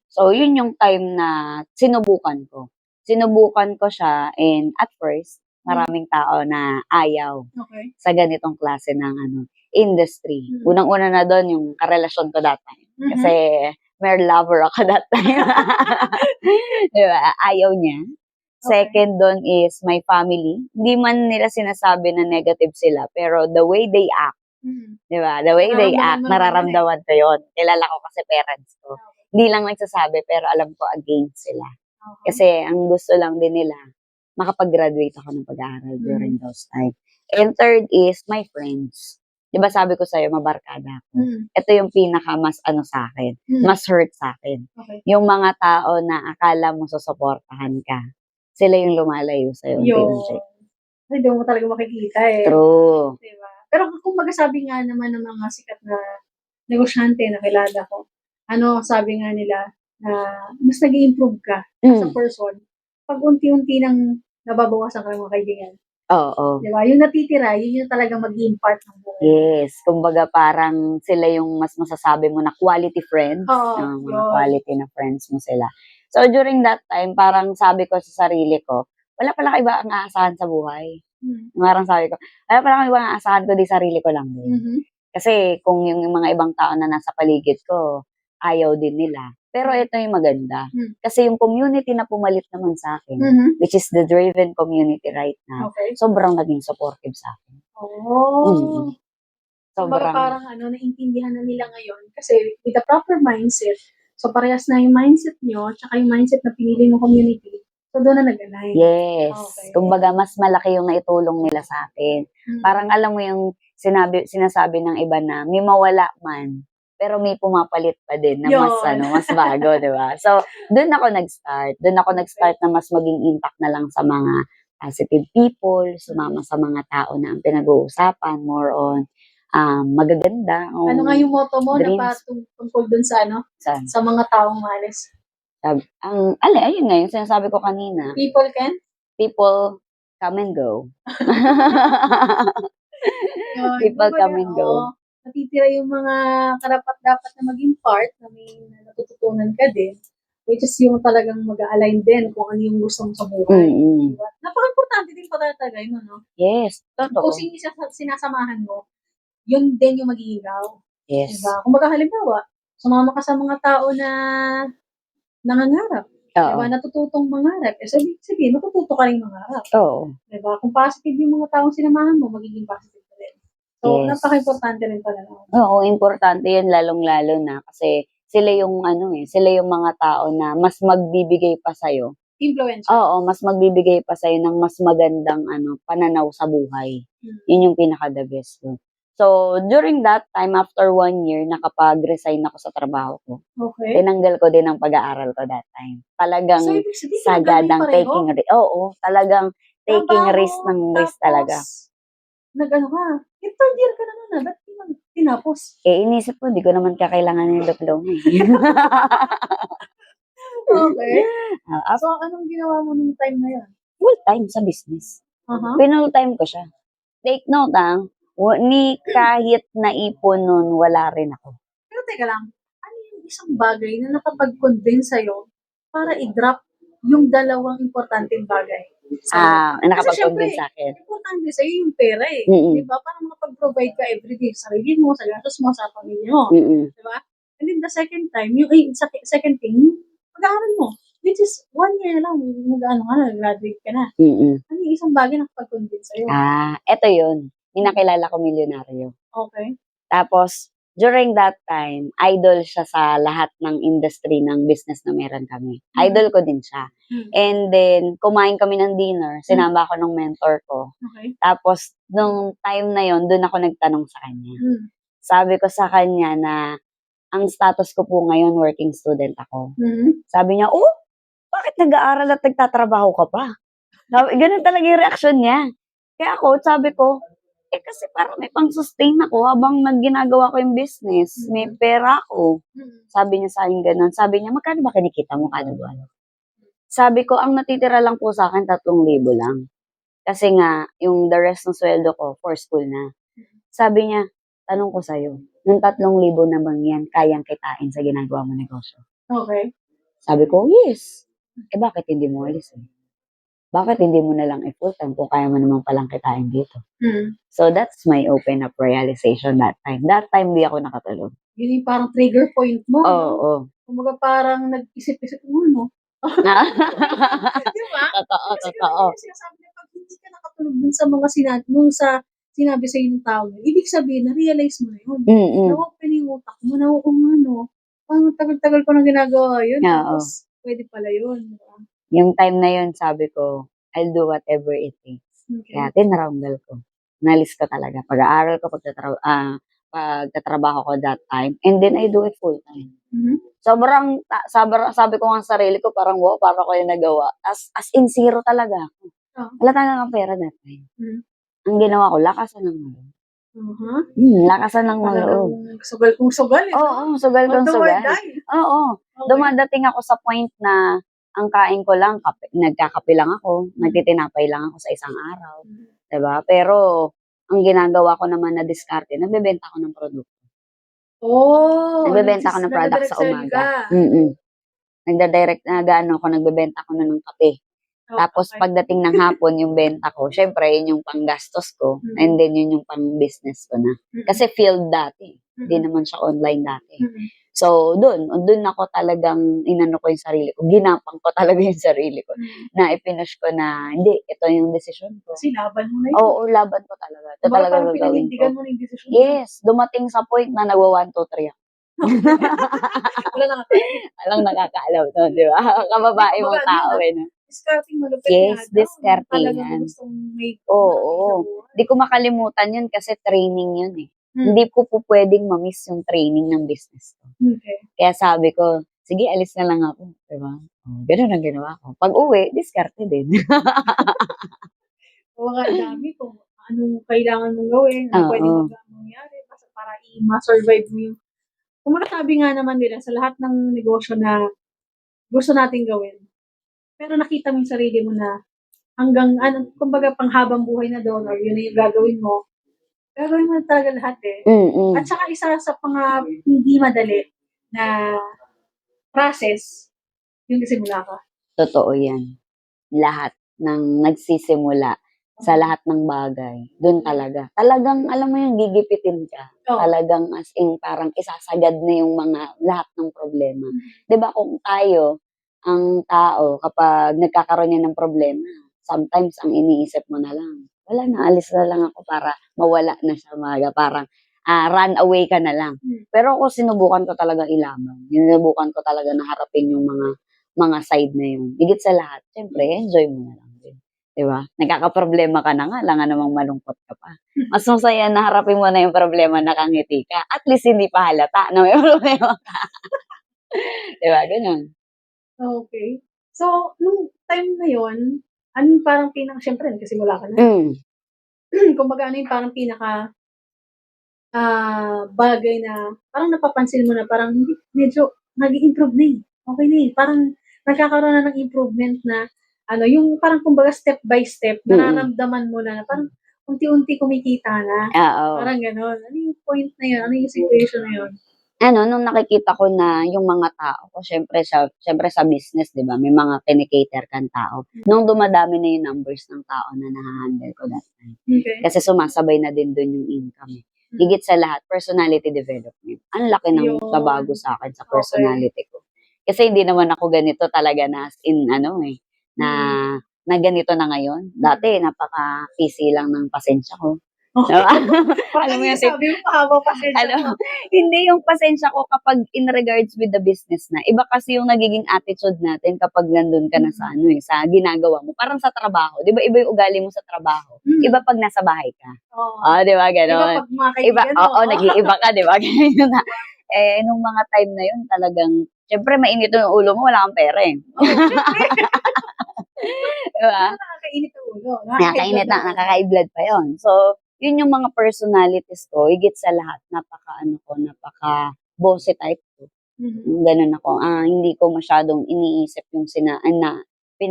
So, yun yung time na sinubukan ko. Sinubukan ko siya and at first, maraming tao na ayaw Okay. sa ganitong klase ng industry. Unang-una na doon yung karelasyon ko that time. Kasi may lover ako that time. Diba? Ayaw niya. Second doon is my family. Hindi man nila sinasabi na negative sila, pero the way they act, diba? The way they act, nararamdaman ko yun. Kilala ko kasi parents ko. Hindi lang nagsasabi, pero alam ko against sila. Kasi ang gusto lang din nila, makapag-graduate ako ng pag-aaral during those time. And third is my friends. Diba sabi ko sa'yo, mabarkada ako. Ito yung pinaka mas sa akin, mas hurt sa akin. Okay. Yung mga tao na akala mo susuportahan ka, sila yung lumalayo sa'yo. Hindi mo talaga makikita eh. True. Diba? Pero kung magsasabi nga naman ng mga sikat na negosyante na kilala ko, sabi nga nila na mas nag-i-improve ka as a person pag unti-unti nang nababawasan ka ng mga kaibigan. Oo. Diba? Yung natitira, yun yung talagang mag-i-impart ng buhay. Yes. Kumbaga parang sila yung mas masasabi mo na quality friends. Oo. Mga quality na friends mo sila. So, during that time, parang sabi ko sa sarili ko, wala pala iba ang aasahan sa buhay. Parang sabi ko, wala pala iba ang aasahan ko, di sarili ko lang din. Kasi kung yung mga ibang tao na nasa paligid ko, ayaw din nila. Pero ito yung maganda. Kasi yung community na pumalit naman sa akin, which is the Driven community right now, sobrang naging supportive sa akin. Oh. Sobrang parang naintindihan na nila ngayon kasi with the proper mindset, so parehas na yung mindset nyo, tsaka yung mindset na pinili ng community, so doon na nag-align. Yes. Okay. Kumbaga, mas malaki yung naitulong nila sa akin. Parang alam mo yung sinasabi ng iba na may mawala man, pero may pumapalit pa din na mas bago, di ba? So, doon ako nag-start. Doon ako nag-start na mas maging intact na lang sa mga positive people, sumama sa mga tao na ang pinag-uusapan, more on magaganda. Ano nga yung motto mo dreams. na patungkol dun sa sa mga taong malis? Ayun nga, yung sinasabi ko kanina. People come and go. People come and go. Natitira yung mga karapat-dapat na maging part na may natututunan ka din, which is yung talagang mag-align din kung ano yung gusto mo sa buhay. Diba? Napaka-importante din pa talaga yun, no? Yes, totoo. Kung sinasamahan mo, yun din yung magiging ikaw. Yes. Diba? Kung halimbawa, sumama ka sa mga tao na nangangarap. Diba? Natututong mangarap. Sabihin, matututo ka rin mangarap. Oo. Diba? Kung positive yung mga taong sinamahan mo, magiging positive ka rin. So, napaka-importante rin pala. Oo, importante yun lalong-lalo na kasi sila yung sila yung mga tao na mas magbibigay pa sa'yo. Influence. Oo, mas magbibigay pa sa'yo ng mas magandang pananaw sa buhay. Yun yung pinaka-the best ko. So, during that time, after 1 year, nakapag-resign ako sa trabaho ko. Okay. Tinanggal ko din ang pag-aaral ko that time. Talagang sagadang taking risk. Oo, talagang taking risk ng risk talaga. Nag-ano ka? Yung third year ka naman na, ba't tinapos? Inisip ko, di ko naman kakailangan yung diploma. Okay. So, anong ginawa mo nung time na yun? Full time sa business. Pinull time ko siya. Take note ni kahit naipon nun, wala rin ako. Pero teka lang, ano yung isang bagay na nakapag-convince sa'yo para i-drop yung dalawang importanteng bagay sa'yo? Kasi Nakapag-convince syempre, sa akin. importante sa'yo yung pera eh. Mm-mm. Di ba? Para makapag-provide ka everyday sa sarili mo, sa gastos mo, sa pamilya mo. Mm-mm. Di ba? And then the second time, second thing, yung pag-aaral mo. Which is 1 year lang, graduate ka na. Mm-mm. Ano yung isang bagay na nakapag-convince sa'yo? Eto yun. May nakilala ko milyonaryo. Okay. Tapos, during that time, idol siya sa lahat ng industry ng business na meron kami. Idol ko din siya. And then, kumain kami ng dinner. Sinama ako ng mentor ko. Okay. Tapos, nung time na yon, doon ako nagtanong sa kanya. Mm. Sabi ko sa kanya na, ang status ko po ngayon, working student ako. Mhm. Sabi niya, bakit nag-aaral at nagtatrabaho ka pa? Ganun talaga yung reaksyon niya. Kaya ako, sabi ko, kasi parang may pang-sustain ako habang ginagawa ko yung business. May pera ako. Sabi niya sa akin ganun. Sabi niya, magkano ba kinikita mo kada buwan? Sabi ko, ang natitira lang po sa akin, 3,000 lang. Kasi nga, yung the rest ng sweldo ko, for school na. Sabi niya, tanong ko sa'yo, yung 3,000 na bang yan, kayang kitain sa ginagawa mo negosyo? Okay. Sabi ko, yes. Bakit hindi mo alis eh? Bakit hindi mo na lang full time kung kaya mo naman palang kitain dito? So, that's my open up realization that time. That time, di ako nakatulog. Yun yung parang trigger point mo. Oo. Kumbaga parang nag-isip-isip mo, no? Di ba? Totoo. Kasi sinasabi niya, pag hindi ka nakatulog dun sa mga sinabi sa ng tao, ibig sabihin, na-realize mo na yun. Na-open yung utak mo, parang tagal-tagal ko na ginagawa yun. Tapos, pwede pala yun. Yung time na yun, sabi ko, I'll do whatever it takes. Okay. Kaya tinaranggal ko. Nalis ko talaga. Pag-aaral ko, pagtatrabaho ko that time. And then I do it full time. Mm-hmm. Sabi ko nga sa sarili ko, parang wow, parang ko yung nagawa. As in zero talaga ako. Wala talaga pera that time. Mm-hmm. Ang ginawa ko, lakasan ng loob. Lakasan ng loob. Sugal kong sugal. Oo, sugal kong sugal. Oo. Okay. Dumadating ako sa point na ang kain ko lang, nagkakape lang ako, nagtitinapay lang ako sa isang araw. Diba? Pero, ang ginagawa ko naman na diskarte, nagbebenta ako ng produkto. Nagbebenta ako ng product sa umaga. Nagda-direct nagbebenta ako ng kape. Tapos, pagdating ng hapon, yung benta ko, syempre, yun yung panggastos ko, and then yun yung pang-business ko na. Kasi field dati. Hindi naman siya online dati. So, doon ako talagang inano ko yung sarili ko. Ginapang ko talaga yung sarili ko. Na ipinush ko na, hindi, ito yung decision ko. Kasi laban mo na yun. Oo, laban ko talaga. Ito talaga gagawin ko. Mo na yung decision yes, dumating sa point na nagwa 1, 2, 3 ako. Walang nakakaalam to, di ba? Kababae mong tao eh. Discarding malupit yes, discarding yan. Oo. Di ko makalimutan yun kasi training yun eh. Hindi ko po pwedeng ma-miss yung training ng business ko. Okay. Kaya sabi ko, sige, alis na lang ako. Diba? Ganun ang ginawa ko. Pag uwi, diskarte din. Oo nga, dami kung anong kailangan mong gawin, ano pwedeng mangyari para i-survive mo yung... Kung sabi nga naman nila sa lahat ng negosyo na gusto nating gawin, pero nakita mo yung sarili mo na hanggang, kumbaga panghabang buhay na doon, or yun yung gagawin mo, gagawin mo talaga lahat eh. At saka isa sa mga hindi madali na process, yung nagsimula ka. Totoo yan. Lahat ng nagsisimula sa lahat ng bagay, doon talaga. Talagang, alam mo yung gigipitin ka. Talagang as in, parang isasagad na yung lahat ng problema. Diba kung tayo, ang tao, kapag nagkakaroon niya ng problema, sometimes ang iniisip mo na lang, wala na, alis na lang ako para mawala na siya maga. Parang run away ka na lang. Pero ako sinubukan ko talaga ilaban. Sinubukan ko talaga na harapin yung mga side na yun. Higit sa lahat, syempre, enjoy mo na lang din. Diba? Nagkakaproblema ka na nga, lang namang malungkot ka pa. Mas masaya na harapin mo na yung problema, nakangiti ka. At least hindi pa halata na may problema ka. Diba? Ganun. Okay. So, nung time na yun, ano yung parang syempre, nagkasimula ka na. Kumbaga, ano yung parang bagay na parang napapansin mo na parang medyo nag-i-improve na eh. Okay na eh. Parang nagkakaroon na ng improvement na yung parang kumbaga step by step, nararamdaman mo na parang unti-unti kumikita na. Parang gano'n. Ano yung point na yun? Ano yung situation na yun? nung nakikita ko na yung mga tao ko, syempre sa business, di ba, may mga kinikater kang tao. Nung dumadami na yung numbers ng tao na nahahandle ko that time. Okay. Kasi sumasabay na din doon yung income. Higit sa lahat, personality development. Ang laki ng Yun. nabago sa akin sa personality ko. Kasi hindi naman ako ganito talaga na as in na ganito na ngayon. Dati, napaka-easy lang ng pasensya ko. Diba? Alam mo yan, sabi mo, mahaba pasensya alam, mo. hindi yung pasensya ko kapag in regards with the business na. Iba kasi yung nagiging attitude natin kapag nandun ka na sa sa ginagawa mo. Parang sa trabaho. Di ba iba yung ugali mo sa trabaho? Iba pag nasa bahay ka. Oo. Di ba Iba ganon? pag mga Iba, kaibigan mo. nag-iiba ka, di ba? Ganyan na. Nung mga time na yun, talagang, syempre mainit yung ulo mo, wala kang pera eh. Diba? Nakakainit ang ulo. Nakakainit na, nakaka-blood pa yon. So, yun yung mga personalities ko, higit sa lahat, napaka-bossy type ko. Ganun ako. Hindi ko masyadong iniisip yung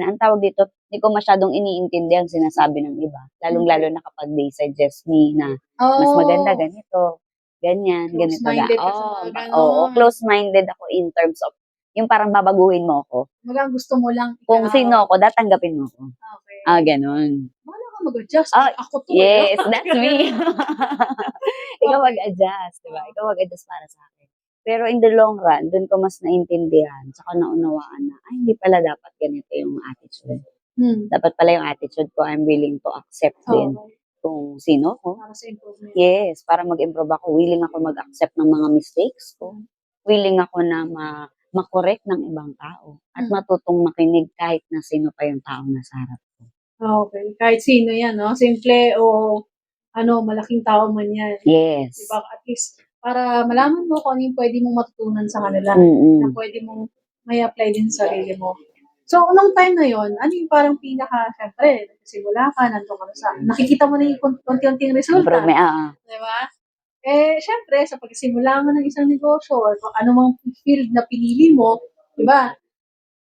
ang tawag dito, hindi ko masyadong iniintindihan sinasabi ng iba. Lalong-lalo na kapag they suggest me na mas maganda ganito, ganyan, ganito. Close-minded ka sa mga ganon. Oo, close-minded ako in terms of, yung parang babaguhin mo ako. Magang gusto mo lang. Kung sino ako, datanggapin mo ako. Okay. Ganun. Wala ka mag-adjust. Ako to. Yes, that's me. Ikaw mag-adjust, diba? Ikaw mag-adjust para sa akin. Pero in the long run, dun ko mas naintindihan, saka naunawaan na, hindi pala dapat ganito yung attitude. Dapat pala yung attitude ko, I'm willing to accept din kung sino ko. Para sa improvement. Yes, para mag-improve ako. Willing ako mag-accept ng mga mistakes ko. Willing ako na makorek ng ibang tao. At matutong makinig kahit na sino pa yung taong nasa harap ko. Okay. Kahit sino yan, no? Simple o malaking tao man yan. Yes. Diba? At least, para malaman mo kung ano yung pwede mong matutunan sa kanila. Na pwede mong may apply din sa sarili mo. So, nung time na yon, ano yung parang syempre, nagsimula ka, nandun ka na nakikita mo na yung konti-unting resulta. Diba? Syempre, sa pagsimula mo ng isang negosyo or kung ano mang field na pinili mo, diba?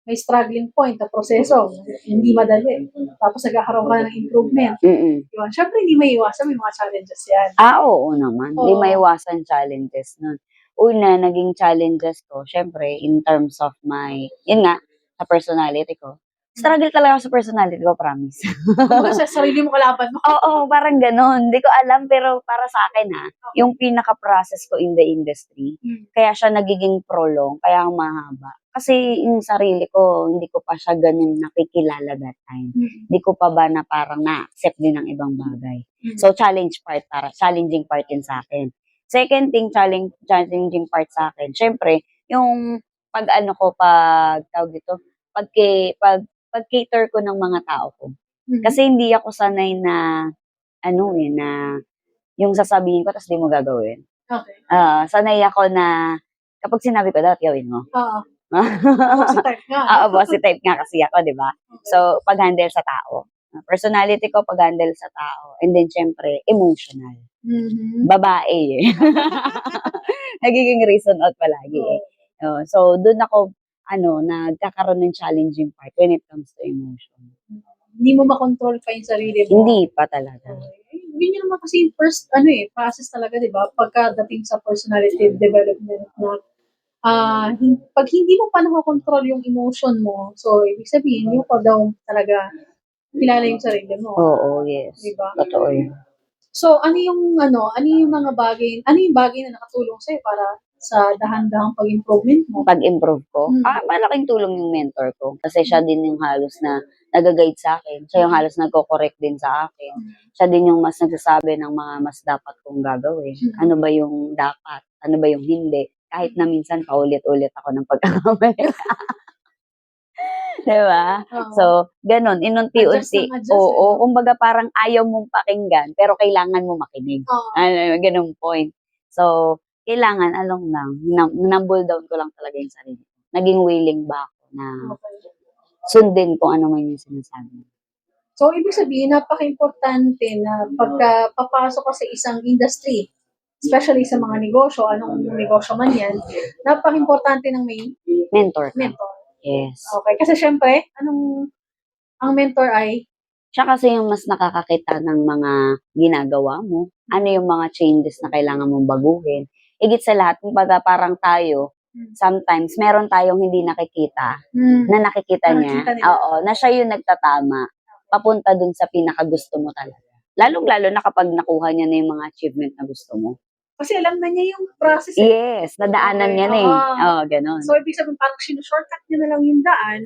May struggling point na proseso. Hindi madali. Tapos nagkakaroon ka ng improvement. Diba? Syempre, hindi may iwasan. May mga challenges yan. Oo naman. Hindi may iwasan challenges nun. Una, naging challenges ko, syempre, in terms of yun nga, sa personality ko. Struggle talaga sa personality ko, promise. Kung sa sarili mo kalaban mo. Oo, parang ganun. Hindi ko alam, pero para sa akin yung pinaka-process ko in the industry, kaya siya nagiging prolong, kaya ang mahaba. Kasi yung sarili ko, hindi ko pa siya ganun nakikilala that time. Hindi ko pa ba na parang na-accept din ng ibang bagay. So, challenging part din sa akin. Second thing, challenging part sa akin, syempre, yung pag-cater ko ng mga tao ko. Kasi hindi ako sanay na, yung sasabihin ko, tapos di mo gagawin. Okay. Sanay ako na, kapag sinabi ko, dapat gawin mo. Oo. Bossy type nga. Bossy type nga kasi ako, di ba? Okay. So, pag-handle sa tao. Personality ko, pag-handle sa tao. And then, syempre, emotional. Babae eh. Nagiging reason out palagi eh. So, doon ako, nagkakaroon ng challenging part when it comes to emotion. Hindi mo makontrol pa yung sarili mo. Hindi pa talaga. Yun naman kasi yung first, process talaga, di ba? Pagkadating sa personality development na pag hindi mo pa nakakontrol yung emotion mo, so, ibig sabihin, hindi mo pa daw talaga kilala yung sarili mo. Oo, yes. Diba? Totoo yun. So, ano yung bagay na nakatulong sa'yo para sa dahan-dahang pag-improvement mo? Pag-improve ko? Malaking tulong yung mentor ko. Kasi siya din yung halos na nag-guide sa akin. Siya yung halos nagko-correct din sa akin. Siya din yung mas nagsasabi ng mga mas dapat kong gagawin. Ano ba yung dapat? Ano ba yung hindi? Kahit na minsan paulit-ulit ako ng pagkakamali. Diba? So, ganun. Inunti-unti. Oo. Kumbaga parang ayaw mong pakinggan, pero kailangan mo makinig. Ganung point. So, kailangan, numble down ko lang talaga yung sarili. Naging willing ba ako na sundin kung ano man yung sinasabi. So, ibig sabihin, napaka-importante na pagka papasok ka sa isang industry, especially sa mga negosyo, anong negosyo man yan, napaka-importante ng may mentor. Yes. Okay. Kasi syempre, ang mentor ay? Siya kasi yung mas nakakakita ng mga ginagawa mo. Ano yung mga changes na kailangan mong baguhin. higit sa lahat, kumbaga parang tayo, sometimes, meron tayong hindi nakikita, na nakikita niya, Nakikita nila. oo, na siya yung nagtatama, papunta dun sa pinakagusto mo talaga. Lalong-lalo na kapag nakuha niya na yung mga achievement na gusto mo. Kasi alam na niya yung process. Yes, nadaanan niya na eh. Oo, ganun. So, ibig sabihin, parang shortcut niya na lang yung daan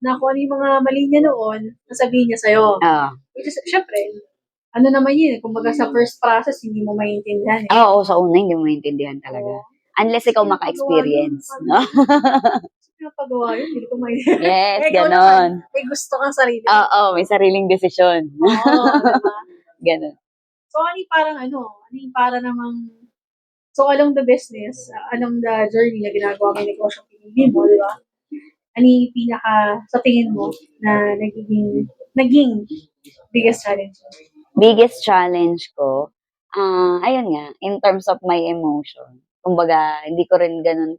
na kung ano yung mga mali niya noon, nasabihin niya sa'yo. Oo. Which is, syempre, ano naman yun, kumbaga sa first process, hindi mo maintindihan. Oo, sa una, hindi mo maintindihan talaga. Unless ikaw maka-experience, no? Pinapagawa yun, hindi ko maintindihan. Yes, ikaw ganon. naman, may gusto kang sarili. Oo, may sariling desisyon. Oo, diba? Ganon. So, ano yung para namang, so along the business, along the journey na ginagawa mo yung negosyo pinili mo, di ba? Ano yung sa tingin mo, na naging biggest challenge mo? Biggest challenge ko, ayun nga, in terms of my emotion. Kumbaga, hindi ko rin ganun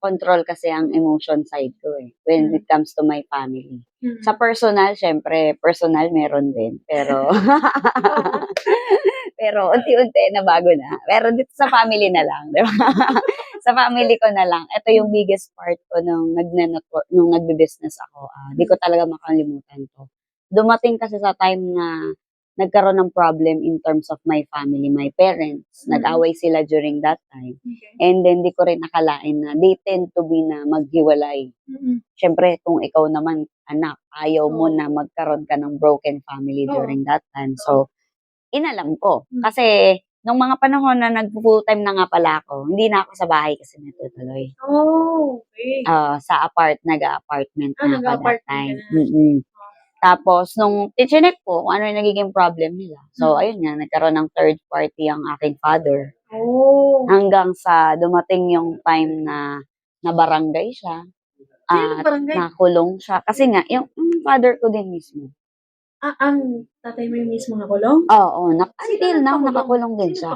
control kasi ang emotion side ko eh, when it comes to my family. Sa personal, syempre, personal meron din. Pero, pero unti-unti na bago na. Pero dito sa family na lang, di ba? Sa family ko na lang. Ito yung biggest part ko nung nagbe-business ako. Di ko talaga makalimutan to. Dumating kasi sa time na nagkaroon ng problem in terms of my family, my parents. Nag-away sila during that time. Okay. And then, di ko rin nakalain na they tend to be na maghiwalay. Siyempre, kung ikaw naman, anak, ayaw mo na magkaroon ka ng broken family during that time. So, inalam ko. Kasi, nung mga panahon na nag-full time na nga pala ako, hindi na ako sa bahay kasi natutuloy. Oh, okay. Nag-apartment na ako that time. Tapos, nung tichinek ko kung ano yung nagiging problem nila. So, ayun nga, nagkaroon ng third party ang aking father. Oh. Hanggang sa dumating yung time na barangay siya. Sino barangay? Nakulong siya. Kasi nga, yung father ko din mismo. Ang tatay mo yung mismo nakulong? Oo. Until now, nakakulong din siya.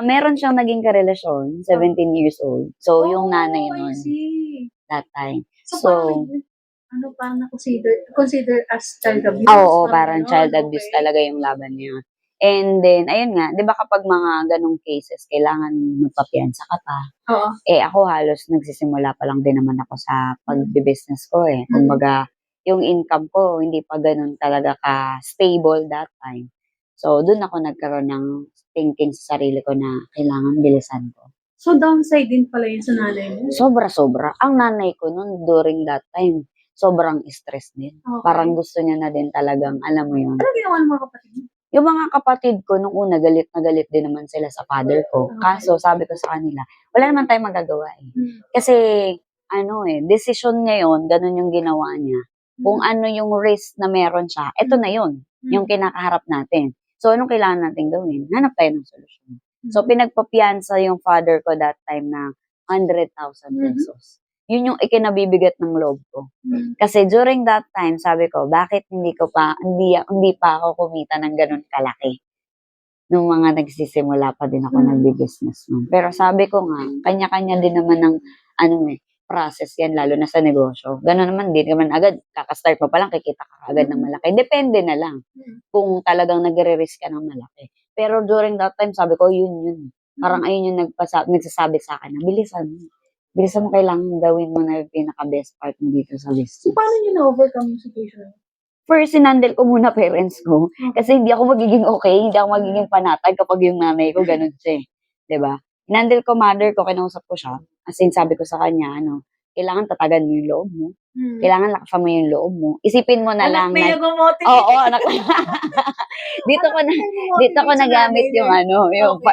Meron siyang naging karelasyon, 17 years old. So, yung nanay nun, that time. So, parang consider as child abuse? Oo, parang child abuse talaga yung laban niya. And then, ayun nga, di ba kapag mga ganong cases, kailangan magpapiyansa ka pa. Oo. Ako halos nagsisimula pa lang din naman ako sa pag-business ko eh. Kumbaga, yung income ko, hindi pa ganun talaga ka-stable that time. So, dun ako nagkaroon ng thinking sa sarili ko na kailangan bilisan ko. So, downside din pala yun sa nanay mo? Sobra-sobra. Ang nanay ko nun, during that time, sobrang stress din. Okay. Parang gusto niya na din talagang, alam mo yun. Ano ginawa ng mga kapatid mo? Yung mga kapatid ko, nung una, galit na galit din naman sila sa father ko. Kaso, sabi ko sa kanila, wala naman tayong magagawa eh. Kasi, desisyon niya yun, ganun yung ginawa niya. Kung ano yung risk na meron siya, eto na yun, yung kinakaharap natin. So, anong kailangan natin gawin? Hanap tayo ng solusyon. So, pinagpapiyansa yung father ko that time na 100,000 pesos. Yun yung ikinabibigat ng loob ko. Kasi during that time, sabi ko, bakit hindi pa ako kumita ng ganun kalaki? Nung mga nagsisimula pa din ako nagbi-business nun. Pero sabi ko nga, kanya-kanya din naman ng, process yan, lalo na sa negosyo. Ganun naman, hindi naman agad, kakastart mo pa lang, kikita ka agad ng malaki. Depende na lang kung talagang nagre-risk ka ng malaki. Pero during that time, sabi ko, yun. Parang ayun yung nagsasabi sa akin na, bilisan mo, kailangan gawin mo na yung pinaka-best part mo dito sa business. So, paano nyo na-overcome yung situation? First, sinandel ko muna parents ko. Kasi hindi ako magiging okay, hindi ako magiging panatag kapag yung nanay ko ganun siya. Diba? Sinandel ko mother ko, kinausap ko siya. As in, sabi ko sa kanya, kailangan tatagan mo yung loob mo. Kailangan lakasan mo yung loob mo. Isipin mo na lang. May nag-motivate. Oo, dito ko nagamit yung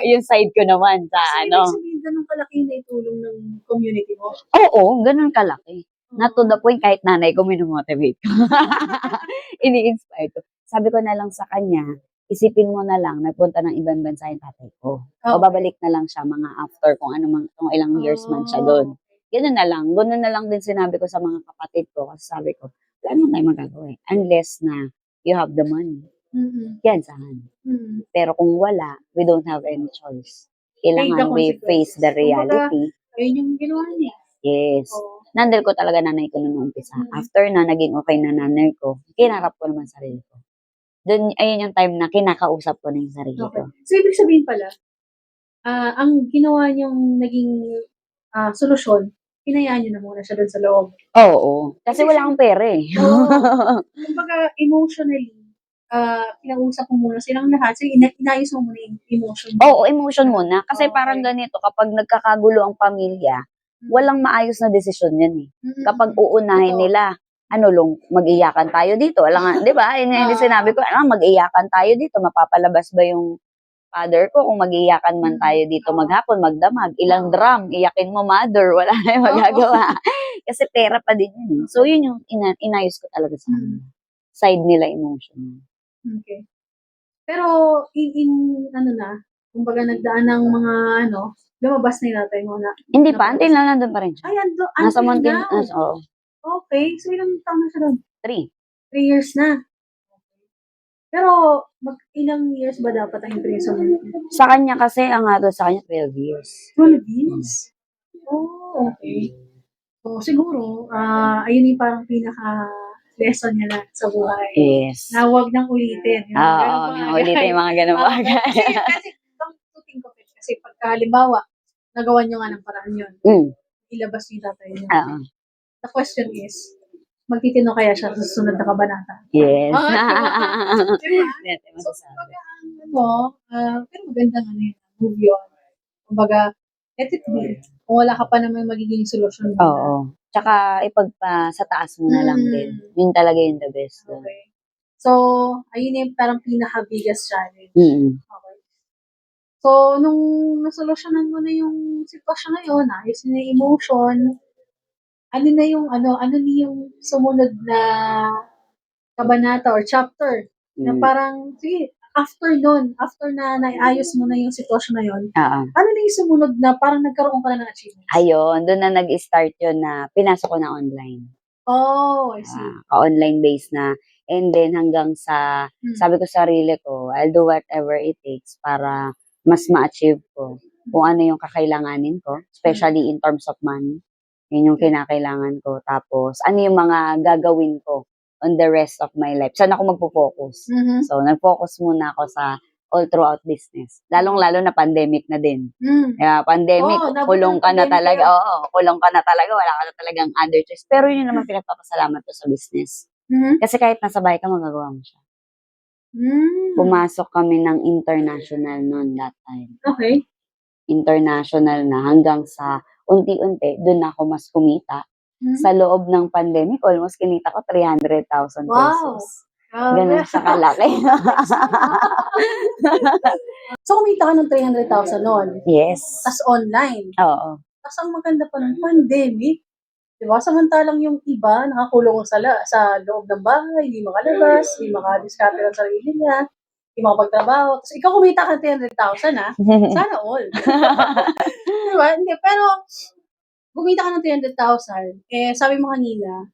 yung side ko naman sa Kasi ibig ganun kalaki na itulong ng community mo? Oo, ganun kalaki. Na to the point, kahit nanay ko minomotivate ko. Ini-inspire ko. Sabi ko na lang sa kanya, isipin mo na lang, nagpunta ng ibang bansa yung tatay ko. O babalik na lang siya mga after kung ilang years man siya doon. Ganun na lang din sinabi ko sa mga kapatid ko. Kasi sabi ko, wala naman tayo magagawa eh. Unless na you have the money. Yan saan. Pero kung wala, we don't have any choice. Kailangan we face the reality. Ayun yung ginawa niya. Yes. Nandal ko talaga nanay ko noong umpisa. After na naging okay na nanay ko, kinarap ko naman sarili ko. Doon, ayun yung time na kinakausap ko na yung sarili ko. So, ibig sabihin pala, ang ginawa niyong naging solusyon, hinayaan niyo na muna siya doon sa loob. Oo. Kasi Kasi wala akong pera eh. Oo. Kumbaga emotionally, kinausap mo muna silang lahat. So, inayos mo muna yung emotion mo. Oo, emotion muna. Kasi parang ganito, kapag nagkakagulo ang pamilya, walang maayos na desisyon yan eh. Kapag uunahin nila, mag-iyakan tayo dito. Alam nga, di ba? Hindi sinabi ko, mag-iyakan tayo dito. Mapapalabas ba yung father ko kung mag-iyakan man tayo dito maghapon, magdamag. Ilang drum, iyakin mo mother, wala na yung magagawa. Kasi pera pa din yun. So, yun yung inayos ko talaga sa kanila. Side nila emotion. Okay. Pero, kumbaga nagdaan ng mga, lumabas na yung tatay mo na. Hindi pa, until na nandun pa rin siya. Ay, Nasa until Mountain, now. oo. Okay. So, ilang taon na siya doon? 3. 3 years na. Pero, ilang years ba dapat ang imprisonment? Sa kanya kasi, ang ato sa kanya, 12 years. 12 years? Oh, okay. So, siguro, ayun yung parang pinaka-lesson niya na sa buhay. Yes. Na huwag nang ulitin. Oo, ulitin yung mga ganun bagay. Kasi, don't think of it. Kasi pagka, halimbawa, nagawa niyo nga ng paraan yun. Ilabas niyo yung tatay niyo. The question is, magtitino kaya siya sa susunod na kabanata? Yes. Diba? So, kumbaga, pero maganda nga yun. Move on. Kumbaga, let it be. Kung wala ka pa naman magiging solusyon. Oo. Tsaka, sa taas mo na lang din. Yun talaga yung the best. Okay. So, ayun yung parang pinaka-biggest challenge. Okay. So, nung nasolusyonan mo na yung sitwasyon na yun, ayos na yung emotion, ano na yung sumunod na kabanata or chapter na parang, sige, after na naayos mo na yung sitwasyon na yun, ano na yung sumunod na parang nagkaroon ka na ng achievement? Ayun, doon na nag-start yun na pinasok ko na online. Oh, I see. Online based na. And then hanggang sa, sabi ko sa sarili ko, I'll do whatever it takes para mas ma-achieve ko kung ano yung kakailanganin ko, especially in terms of money. Yun yung kinakailangan ko. Tapos, ano yung mga gagawin ko on the rest of my life. Saan ako magpo-focus? So, nag-focus muna ako sa all throughout business. Lalong-lalo na pandemic na din. Pandemic, kulong ka na talaga. Oo, kulong ka na talaga. Wala ka na talagang other choice. Pero yun naman pinagpapasalamat ko sa business. Kasi kahit nasa bahay ka, magagawa mo siya. Pumasok kami ng international noon that time. Okay. International na hanggang sa unti-unti, doon ako mas kumita. Sa loob ng pandemic, almost kinita ko 300,000 pesos. Ganun sa kalaki. So, kumita ka ng 300,000 noon? Yes. As online? Oo. Tapos ang maganda pa ng pandemic, diba? Samantalang yung iba, nakakulong sa loob ng bahay, hindi makalabas, hindi makadiskarte ng sarili niya, hindi makapagtrabaho. Tapos ikaw kumita ka ng 300,000, Sana all. Diba? Hindi, pero kumita ka ng 300,000, sabi mo kanina,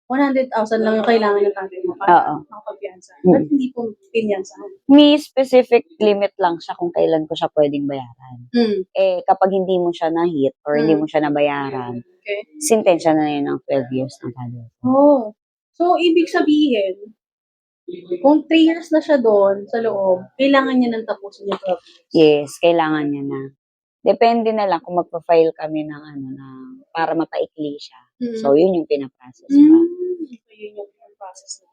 100,000 lang yung kailangan ng tatay mo para makapagpiyansa. But hindi po pinyansahan. May specific limit lang siya kung kailan ko siya pwedeng bayaran. Kapag hindi mo siya na-hit or hindi mo siya nabayaran, sintensya na yun ng 12 years ng father. Oh. So, ibig sabihin, kung 3 years na siya doon sa loob, kailangan niya nang tapusin yung 12 years. Yes, kailangan niya na. Depende na lang kung magpa-file kami ng para mapaikli siya. So, yun yung pinaprocess pa. So, yun yung pinaprocess na.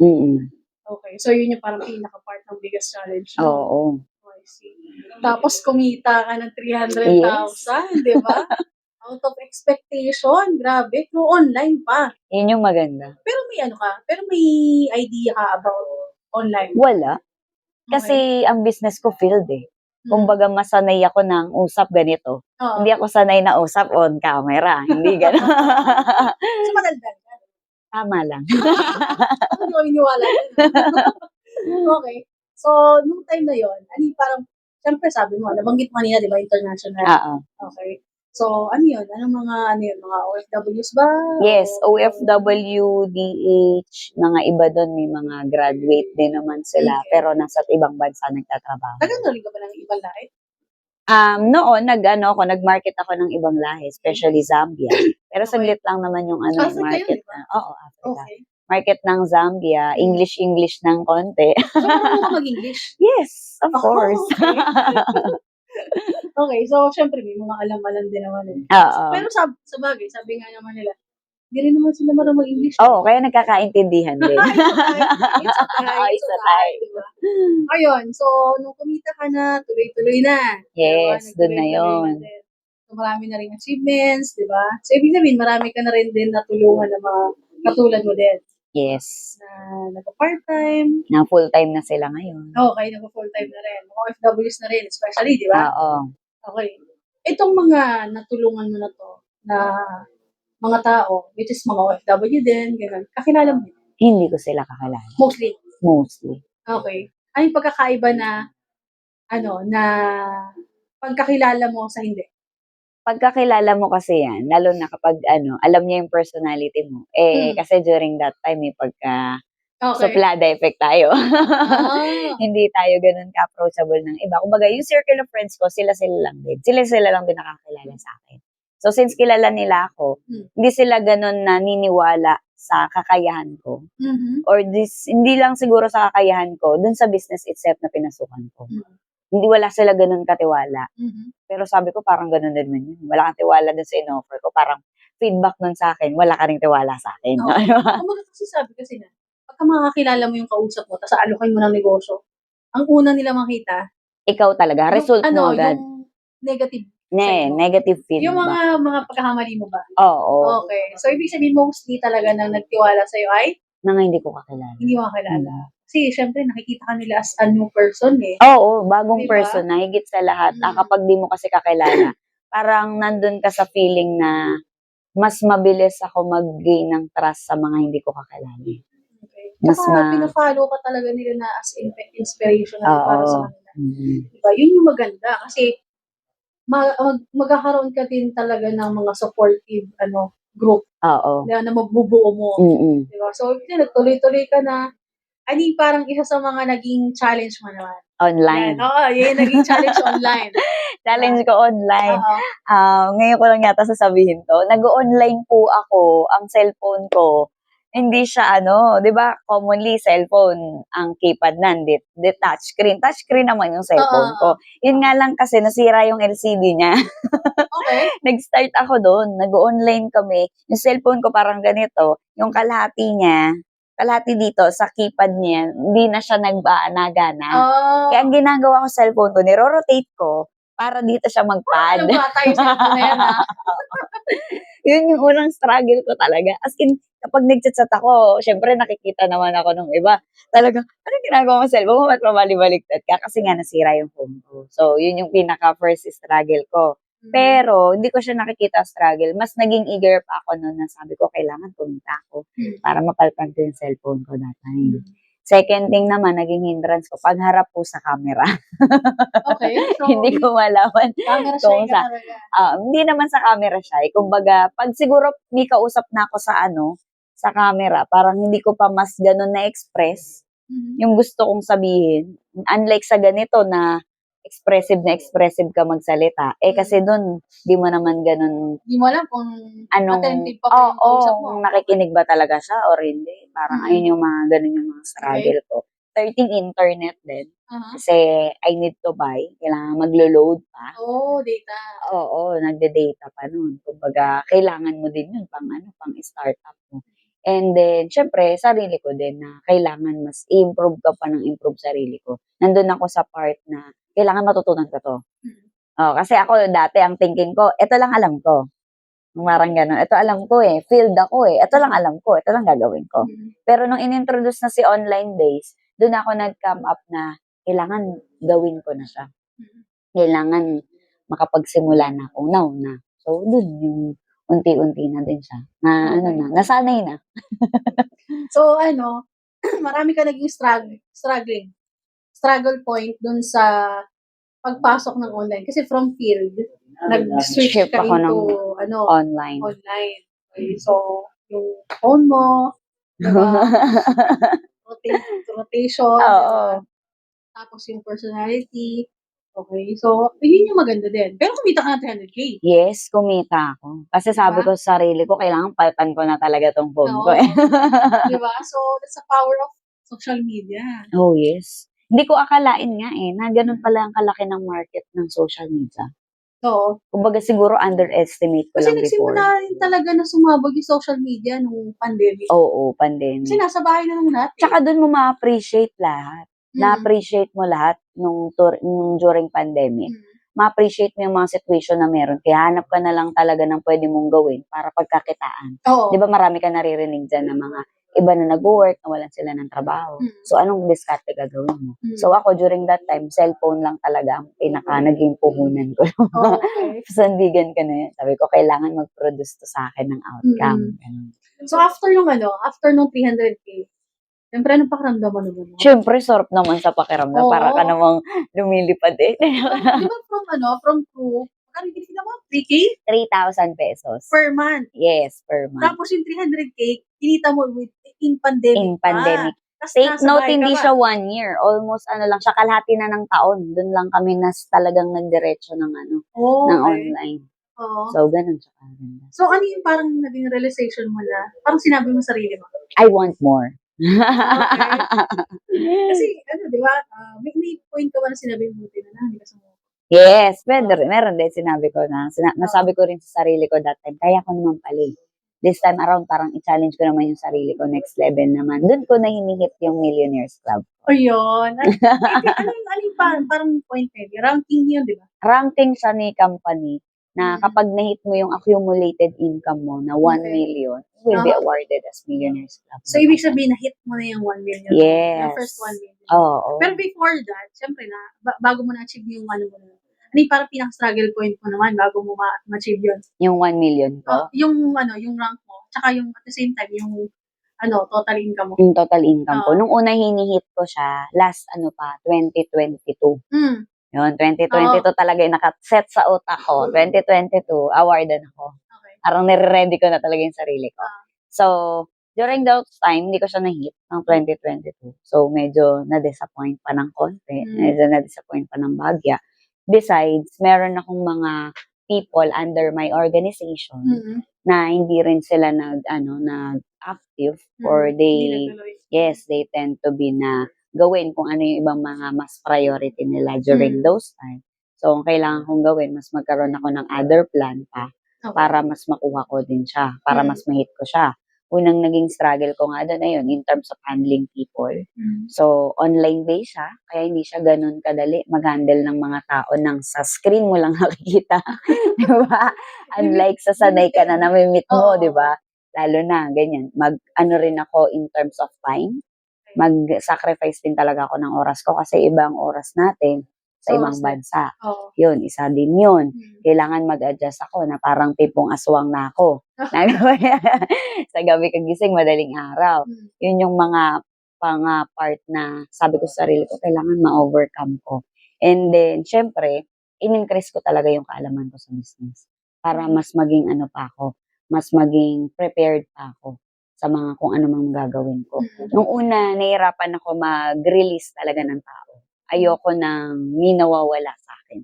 Okay. So, yun yung parang pinaka-part ng biggest challenge. Oo. I see. Tapos, kumita ka ng 300,000, di ba? Out of expectation. Grabe. Kung online pa. Yun yung maganda. Pero may idea ka about online? Wala. Kasi ang business ko field Kumbaga, masanay ako ng usap ganito. Hindi ako sanay na usap on camera. Hindi gano'n. So, madaldal ka? Tama lang. Hindi ko iniwala yan. Okay. So, nung time na yon, parang, syempre sabi mo, nabanggit mo kanina, di ba, international? Okay. So, ano yun? Mga OFWs ba? Yes, OFW, DH, mga iba doon, may mga graduate din naman sila, pero nasa ibang bansa nagtatrabaho. Nagano'n ka ba ng ibang lahi? Noon, nag-market ako ng ibang lahi, especially Zambia. Pero saglit lang naman yung market. Oo, Africa. Okay. Market ng Zambia, English ng konti. So, marunong ka mag-English? Yes, of course. Okay. Okay, so syempre may mga alam-alam din naman eh. Oo. Pero sa bagay, sabi nga naman nila, hindi rin naman sila marunong mag-English. Oo, kaya nagkakaintindihan din. It's a tie, di ba? Ayun, so, nung kumita ka na, tuloy-tuloy na. Yes, Diba? dun na yun. din. So, marami na rin achievements, di ba? So, ibig sabihin, marami ka na rin din natulungan na mga katulad mo din. Yes. Na nag-part-time. Na full-time na sila ngayon. Okay, nag-full-time na rin. Mga OFWs na rin, especially, di ba? Oo. Okay. Itong mga natulungan mo na to, na mga tao, which is mga OFW din, gano'n, kakilala mo? Hindi ko sila kakilala. Mostly. Okay. Ano yung pagkakaiba na, na pagkakilala mo sa hindi? Pagkakilala mo kasi yan, lalo na kapag alam niya yung personality mo. Kasi during that time, suplada effect tayo. Hindi tayo ganun ka-approachable ng iba. Kumbaga, yung circle of friends ko, sila-sila lang din. Sila-sila lang din nakakilala sa akin. So, since kilala nila ako, hindi sila ganun naniniwala sa kakayahan ko. Or hindi lang siguro sa kakayahan ko, dun sa business itself na pinasukan ko. Hindi wala sila ganun katiwala. Pero sabi ko, parang ganun din man yun. Wala kang tiwala dun sa in-offer ko. Parang feedback nun sa akin, wala ka rin tiwala sa akin. Kumbaga kasi sabi kasi na, pagka makakilala mo yung kausap mo, tapos aalukin mo ng negosyo, ang una nila makita, ikaw talaga, result mo agad. Yung negative. Negative feedback. Yung mga pagkakamali mo ba? Oo. Okay. So, ibig sabihin, mostly talaga nang nagtiwala sa'yo ay? Mga hindi ko kakilala. Hindi mo kakilala. Kasi, syempre, nakikita ka nila as a new person eh. Oo, bagong person na higit sa lahat. Kapag di mo kasi kakilala, parang nandun ka sa feeling na mas mabilis ako mag-gain ng trust sa mga hindi ko kakilala. Okay. Tsaka, pinafollow ka talaga nila na as inspiration para sa kanila. Diba? Yun yung maganda. Kasi, magkakaroon ka din talaga ng mga supportive group na magbubuo mo. Diba? So, nagtuloy-tuloy ka na. Parang isa sa mga naging challenge mo naman. Online. Yan naging challenge online. Challenge ko online. Ngayon ko lang yata sasabihin to. Nag-online po ako, ang cellphone ko. Hindi siya di ba, commonly cellphone, ang keypad nandit, touchscreen. Touchscreen naman yung cellphone ko. Yun nga lang kasi nasira yung LCD niya. Okay. Nag-start ako doon, nag-online kami. Yung cellphone ko parang ganito, yung kalahati dito sa keypad niya, hindi na siya nagana. Kaya ang ginagawa ko sa cellphone ko, niro-rotate ko para dito siya mag-pad. Alam ba tayo sa cellphone na yan, ha? Yun yung unang struggle ko talaga. As in, kapag nag-chat ako, syempre nakikita naman ako ng iba. Talaga, anong ginagawa mo sa cellphone mo? Ba't mabalik-baliktad ka? Kasi nga nasira yung phone ko. So, yun yung pinaka-first struggle ko. Pero, hindi ko siya nakikita struggle. Mas naging eager pa ako noon na sabi ko, kailangan kumita ako para mapalpan ko yung cellphone ko that time. Second thing naman, naging hindrance ko, pagharap po sa camera. Okay. So, hindi ko malaman. Camera shy ka talaga. Hindi naman sa camera shy. Kumbaga, pag siguro may kausap na ako sa camera, parang hindi ko pa mas ganun na-express yung gusto kong sabihin. Unlike sa ganito na expressive ka magsalita. Kasi doon, di mo naman ganun. Di mo alam kung attentive pa yung kausap mo. Kung nakikinig ba talaga siya or hindi. Parang ayun yung mga ganun yung mga struggle ko. 13 internet din. Kasi I need to buy. Kailangan maglo-load pa. Data. Oo, nagde-data pa nun. Kumbaga, kailangan mo din yun pang startup mo. And then, syempre, sarili ko din na kailangan mas improve ka pa ng improve sarili ko. Nandun ako sa part na kailangan matutunan ko to. Kasi ako dati, ang thinking ko, ito lang alam ko. Parang gano'n. Ito alam ko field ako ito lang alam ko, ito lang gagawin ko. Pero nung inintroduce na si online days, doon ako nag-come up na kailangan gawin ko na siya. Kailangan makapagsimula na ako now na. So, doon yung unti-unti na din siya. Nasanay na. So, marami ka naging struggle point dun sa pagpasok ng online. Kasi from field, nag-switch ka into online. Okay. So, yung phone mo, diba? Rotation. Oo. Tapos yung personality. Okay. So, yun yung maganda din. Pero kumita ka na 300K. Yes, kumita ako. Kasi sabi ko sa sarili ko, kailangan paltan ko na talaga tong phone ko Diba? So, that's the power of social media. Oh, yes. Hindi ko akalain nga na ganun pala ang kalaki ng market ng social media. Oo. Kumbaga siguro underestimate ko Kasi lang before. nagsimula rin talaga na sumabog yung social media nung pandemic. Oo, Kasi pandemic. nasa bahay na lang lahat. Tsaka dun mo ma-appreciate lahat. Na-appreciate mo lahat nung during pandemic. Ma-appreciate mo yung mga situation na meron. Kaya hanap ka na lang talaga ng pwede mong gawin para pagkakitaan. Oo. Di ba marami ka naririnig dyan na mga iba na nag-work, nawalan sila ng trabaho. So, anong diskarte gagawin mo? So, ako during that time, cellphone lang talaga ang pinaka naging puhunan ko. Okay. Sandigan ka na yan. Sabi ko, kailangan mag-produce to sa akin ng outcome. So, after nung 300K, siyempre, anong pakiramdam mo naman? Siyempre, sarap naman sa pakiramdam. Oo. Para ka namang lumilipad eh. Di ba from crew, magkano kinita mo? 3K? 3,000 pesos. Per month. Yes, per month. Tapos yung 300K, kinita mo in pandemic In pandemic. Tapos Take nasa note, bahay ka hindi pa. siya 1 year. Almost lang siya, kalahati na ng taon. Doon lang kami talagang nagdiretso ng ng Okay. online. Oo. So, ganun siya kaganda. So, ano yung parang naging realization mo na, parang sinabi mo sa sarili mo? I want more. Okay. Kasi, di ba, may point ka ba na sinabi mo na hindi ka sumuko? Yes, meron din sinabi ko na, nasabi ko rin sa sarili ko that time, kaya ko naman pala eh. This time around, parang i-challenge ko naman yung sarili ko, next level naman. Doon ko na hinihit yung Millionaires Club. Ayun. Ano yung parang point ranking yun, di ba? Ranking siya ni company na kapag nahit mo yung accumulated income mo na 1 million, you will be awarded as Millionaires Club. So, ibig sabihin, na-hit mo na yung 1 million. Yes. The first 1 million. Oo. Pero before that, syempre bago mo na-achieve yung ano mo na, ano yung parang pinaka-struggle point mo naman bago mo ma-achieve yun? Yung 1 million ko? Yung rank mo, tsaka yung at the same time, yung total income mo. Yung total income ko. Nung una hinihit ko siya, last 2022. Yun, 2022 talaga yung nakaset sa utak ko. 2022, awardan ako. Okay. Parang nire-ready ko na talaga yung sarili ko. So, during that time, hindi ko siya na-hit ng 2022. So, medyo na-disappoint pa ng konti. Medyo na-disappoint pa ng bagya. Besides, meron akong mga people under my organization na hindi rin sila nag-active or they tend to be na gawin kung ano yung ibang mga mas priority nila during those time. So, ang kailangan kong gawin, mas magkaroon ako ng other plan pa para mas makuha ko din siya, para mas ma-hit ko siya. Unang naging struggle ko nga doon ayun, in terms of handling people. So, online based siya, kaya hindi siya ganun kadali mag-handle ng mga tao nang sa screen mo lang nakikita. Diba? Unlike sa sanay ka na namimit mo, diba? Lalo na, ganyan. Rin ako in terms of time. Mag-sacrifice din talaga ako ng oras ko kasi ibang oras natin sa ibang bansa. Yun, isa din yun. Kailangan mag-adjust ako na parang tipong aswang na ako. Sa gabi kagising, madaling araw. Yun yung mga part na sabi ko sa sarili ko, kailangan ma-overcome ko. And then, syempre, in-increase ko talaga yung kaalaman ko sa business. Para mas maging pa ako, mas maging prepared pa ako sa mga kung ano mang gagawin ko. Nung una, nahirapan ako mag-release talaga ng tao. Ayoko nang may nawawala sa akin.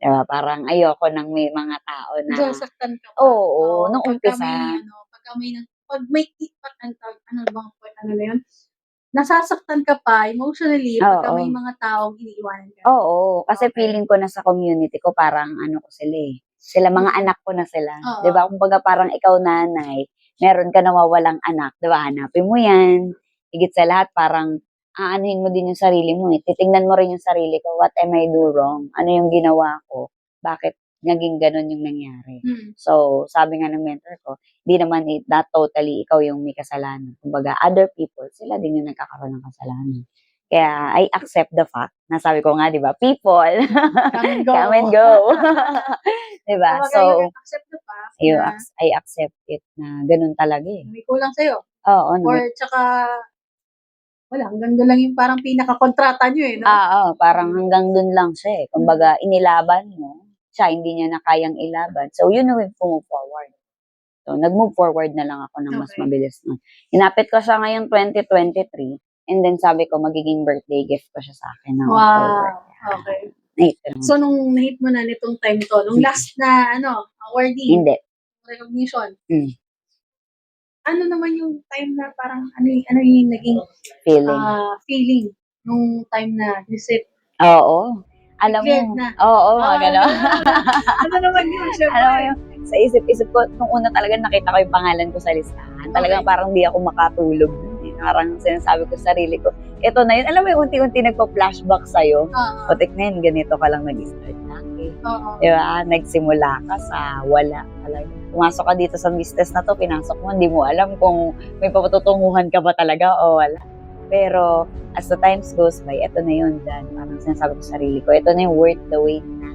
Diba? Parang ayoko nang may mga tao na... Sasaktan ka pa. Oo, nung umpisa. Pag may nasasaktan ka pa emotionally pagka may mga taong iniiwanan ka. Oo, kasi feeling ko na sa community ko parang ko sila eh. Sila mga anak ko na sila. Diba? Kumbaga parang ikaw nanay, meron ka nawawalang anak, diba? Hanapin mo yan. Higit sa lahat, parang aanuhin mo din yung sarili mo eh. Titingnan mo rin yung sarili ko. What am I do wrong? Ano yung ginawa ko? Bakit naging ganun yung nangyari? So, sabi nga ng mentor ko, di naman not totally ikaw yung may kasalanan. Kumbaga, other people, sila din yung nagkakaroon ng kasalanan. Kaya, I accept the fact. Nasabi ko nga, di ba, people, come and go. Diba? So, accept the fact I accept it na ganun talaga eh. may kulang sa'yo. Oo. Or tsaka, wala, hanggang doon lang yung parang pinaka-kontrata nyo eh, no? Parang hanggang doon lang siya eh. Kumbaga, inilaban mo, siya hindi niya na kayang ilaban. So, yun yung move forward. So, nag-move forward na lang ako ng mas mabilis nun. Inapit ko siya ngayon 2023, and then sabi ko, magiging birthday gift ko siya sa akin. Wow, okay. So, nung na-hit mo na nitong time to, nung last na, awarding? Hindi. Recognition? Ano naman yung time na parang, ano yung naging feeling nung time na visit? Oo. alam Declared mo, na. oo, mga gano'n. Ano naman yun, syempre. Alam mo yung, sa isip-isip ko, nung una talaga nakita ko yung pangalan ko sa listahan. Talagang Okay. parang di ako makatulog. Parang sinasabi ko sa sarili ko, eto na yun. Alam mo yung unti-unti nagpa-flashback sa'yo. Oo. Putik na yun, ganito ka lang nag-start dati. Oo. Diba? Nagsimula ka sa wala. Talaga. Pumasok ka dito sa business na to, pinasok mo, hindi mo alam kung may patutunguhan ka ba talaga o wala. Pero as the times goes by, eto na yun dyan. Parang sinasabi ko sa sarili ko, eto na yung worth the wait na.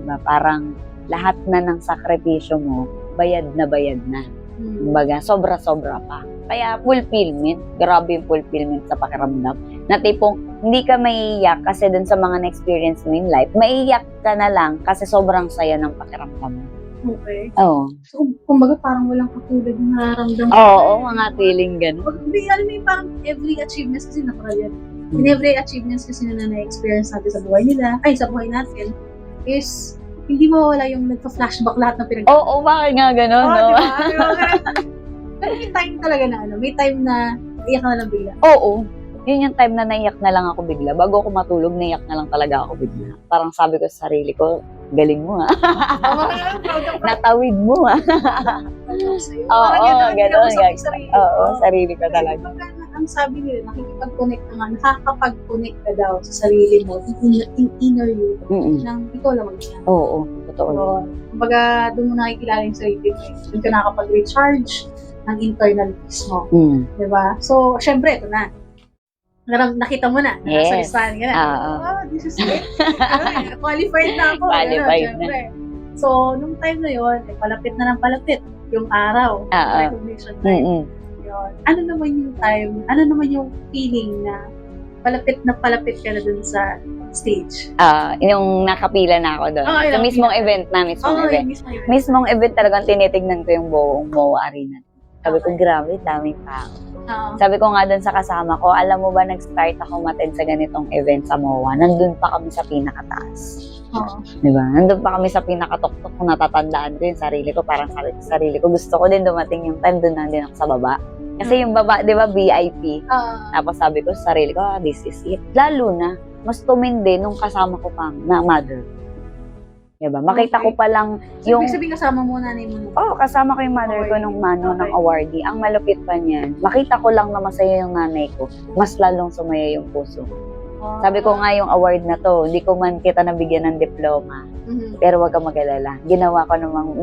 Diba? Parang lahat na ng sakripisyo mo, bayad na na. Kumbaga, sobra-sobra pa. Kaya fulfillment, grabe yung fulfillment sa pakiramdam. Na tipong, hindi ka maiiyak kasi dun sa mga na-experience mo in life, maiiyak ka na lang kasi sobrang saya ng pakiramdam mo. Okay. Oo. So, kumbaga parang walang katulad na nararamdaman. Oo, mga feeling ganun. Hindi, alam mo yung parang every achievements kasi nakaraan. In every achievements kasi na na-experience natin sa buhay nila, sa buhay natin, is hindi mawawala yung nagpa-flashback lahat ng pinag- Oo, bakit nga ganun, no? Diba? Pero may time talaga na may time na iyak ka na lang bigla. Oo. Yun yung time na naiyak na lang ako bigla. Bago ako matulog, naiyak na lang talaga ako bigla. Parang sabi ko sa sarili ko, galing mo ha. Natawid mo ha. Oo, gano'n. Oo, sarili ko talaga. Ang sabi nila, nakikipag-connect ka nga, nakakapag-connect ka daw sa sarili mo, in inner you, nang ikaw lang mag-isa. Oo, totoo. So, kumbaga, doon mo nakikilala yung sarili mo. Doon ka nakakapag-recharge ng internal peace mo. Diba? So, syempre, ito na. Nakita mo na. Yes. Nasa listahan ka na. This is it. Qualified na ako. Qualified na. So, nung time na yun, palapit na ng palapit yung araw. Recognition time. Yun. Ano naman yung time, ano naman yung feeling na palapit ka na dun sa stage? Yung nakapila na ako doon. Sa mismong event na, mismong event talagang tinitignan ko yung buong MOA Arena. Sabi ko, grabe, daming tao. Sabi ko nga doon sa kasama ko, alam mo ba, nag-start ako umattend sa ganitong event sa MOA. Nandun pa kami sa pinakataas. Diba? Nandun pa kami sa pinakatuktok kung natatandaan ko yung sarili ko. Parang sabi ko sa sarili ko, gusto ko din dumating yung time doon nandun ako sa baba. Kasi yung baba, di ba, VIP. Tapos sabi ko sa sarili ko, this is it. Lalo na, mas tumindi nung kasama ko pang na mother. Diba? Makita ko pa lang yung... So, ibig sabihin kasama mo nanay mo? Kasama ko yung mother ko nung ng awardee. Ang malupit pa niyan, makita ko lang na masaya yung nanay ko, mas lalong sumaya yung puso. Sabi ko nga yung award na to, hindi ko man kita nabigyan ng diploma. Pero wag kang mag-alala. Ginawa ko namang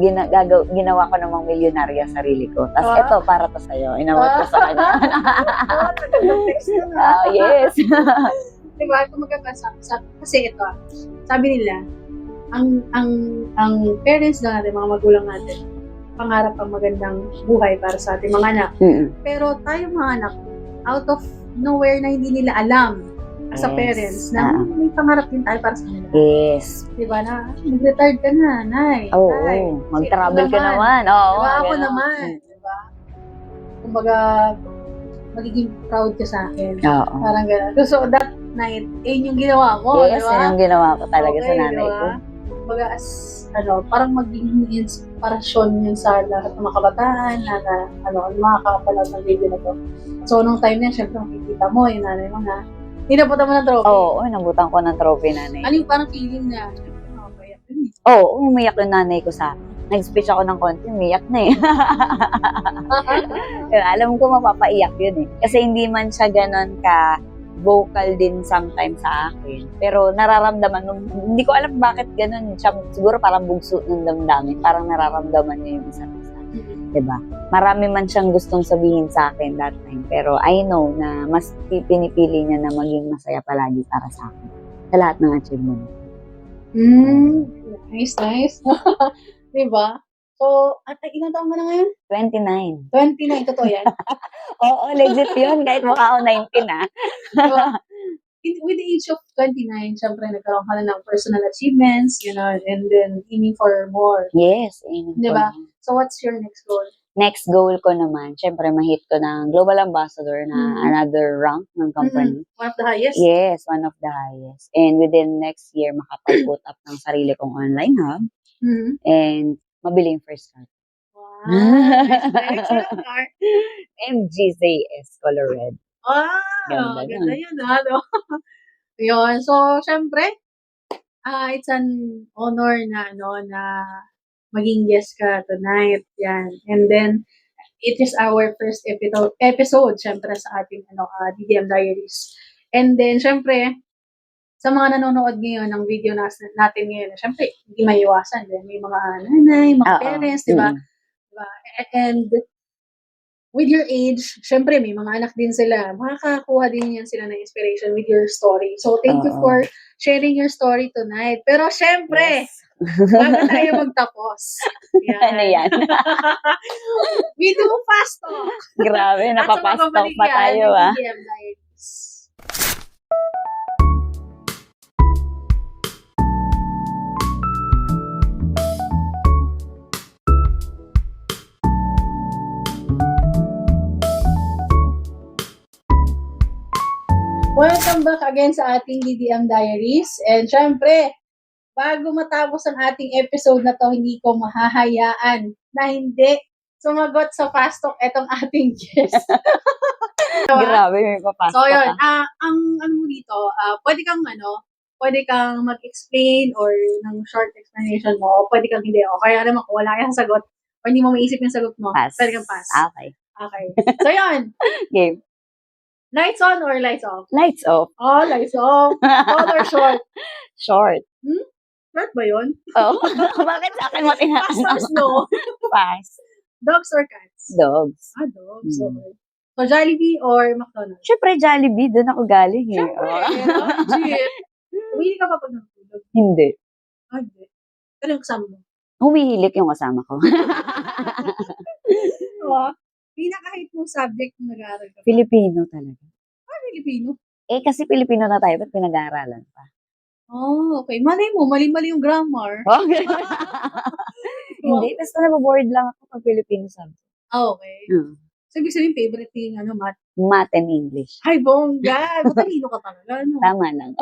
milyonarya sarili ko. Tapos ito, para to sa'yo. Inaward ko sa kanya. Yes. Diba? Kasi ito, sabi nila, ang parents na natin, mga magulang natin, pangarap ang magandang buhay para sa ating mga anak. Pero tayo mga anak, out of nowhere na hindi nila alam as a parents, na may pangarap din tayo para sa kanila. Yes. Diba na, mag-retired ka na, nay. Oo, mag-travel ka naman. Diba, ako naman. Diba? Kumbaga, magiging proud ka sa akin. Parang gano'n. So, that night, yung ginawa mo, yes, diba? Yes, yung ginawa ko talaga sa nanay ko. Kumbaga, parang magiging inspirasyon yun sa lahat ng mga kabataan na makakapanood ng video na to. So, nung time na, syempre, makikita mo, yung nanay mo na, inabutan mo ng trophy. Oo, inabutan ko ng trophy, nanay. Ano yung parang feeling na, umayak yun umiyak yung nanay ko sa akin. Nag-speech ako ng konti, umiyak na Alam ko mapapaiyak yun Kasi hindi man siya ganon ka vocal din sometimes sa akin. Pero nararamdaman, hindi ko alam bakit ganun siya. Siguro parang bugso ng damdamin. Parang nararamdaman niya yung isa't isa. Diba? Marami man siyang gustong sabihin sa akin that time. Pero I know na mas pinipili niya na maging masaya palagi para sa akin. Sa lahat ng achievement. Nice. Diba? So, ilang taon ka na ngayon? 29. 29, totoo yan? Oo, legit yun. Kahit mukha ako 19 Diba? With the age of 29, syempre nagkaroon ka na ng personal achievements, and then aiming for more. Yes, aiming diba? for more. So, what's your next goal? Next goal ko naman, syempre mahit ko ng Global Ambassador na another rank ng company. One of the highest? Yes, one of the highest. And within next year, makapag-put up ng sarili kong online hub. And mabili yung first car. Wow, nice. MGZS Color Red. Ganda yun, Yun, so, syempre, It's an honor na maging guest ka tonight. Yan. And then it is our first episode syempre sa ating DDM Diaries. And then syempre sa mga nanonood ngayon ng video natin ngayon, syempre hindi maiwasan din may mga nanay, mga parents, 'di ba? Diba? And with your age, syempre may mga anak din sila. Makakakuha din yan sila ng inspiration with your story. So, thank you for sharing your story tonight. Pero syempre, bago tayo magtapos. Ano yan? We do fast talk. Grabe, napapast talk pa tayo DDM Diaries. Welcome back again sa ating DDM Diaries. And syempre, bago matapos ang ating episode na to, hindi ko mahahayaan na hindi sumagot sa fast talk etong ating guest. Grabe, may papasok. So yun, ang mo dito, pwede kang mag-explain or ng short explanation mo, o pwede kang hindi. O kaya naman kung wala kang sagot, o hindi mo maisip yung sagot mo, Pass. pwede kang pass. Okay. So yun, Game. lights on or lights off? Lights off. Oh, lights off. Tall or short? Short. Short ba yun? Oh, bakit sa akin mo Pass or snow? Pass. Dogs or cats? Dogs. Dogs. Okay. So, Jollibee or McDonald's? Siyempre, Jollibee. Doon ako galing eh. Siyempre, legit. Umili ka pa pag natulog? Hindi. Hindi. Ano yung kasama mo? Humihilik yung kasama ko. Pinaka-hate mong subject kung nag-aaral ka? Filipino talaga. Filipino? Kasi Filipino na tayo, ba't pinag-aaralan pa? Oh, okay. Malay mo, mali-mali yung grammar. Okay. Hindi, basta nababoard lang ako pag Filipino subject. Okay. So, ibig sabihin, favorite yung math? Math and English. Ay, bongga! Matalino ka talaga, no? Tama lang.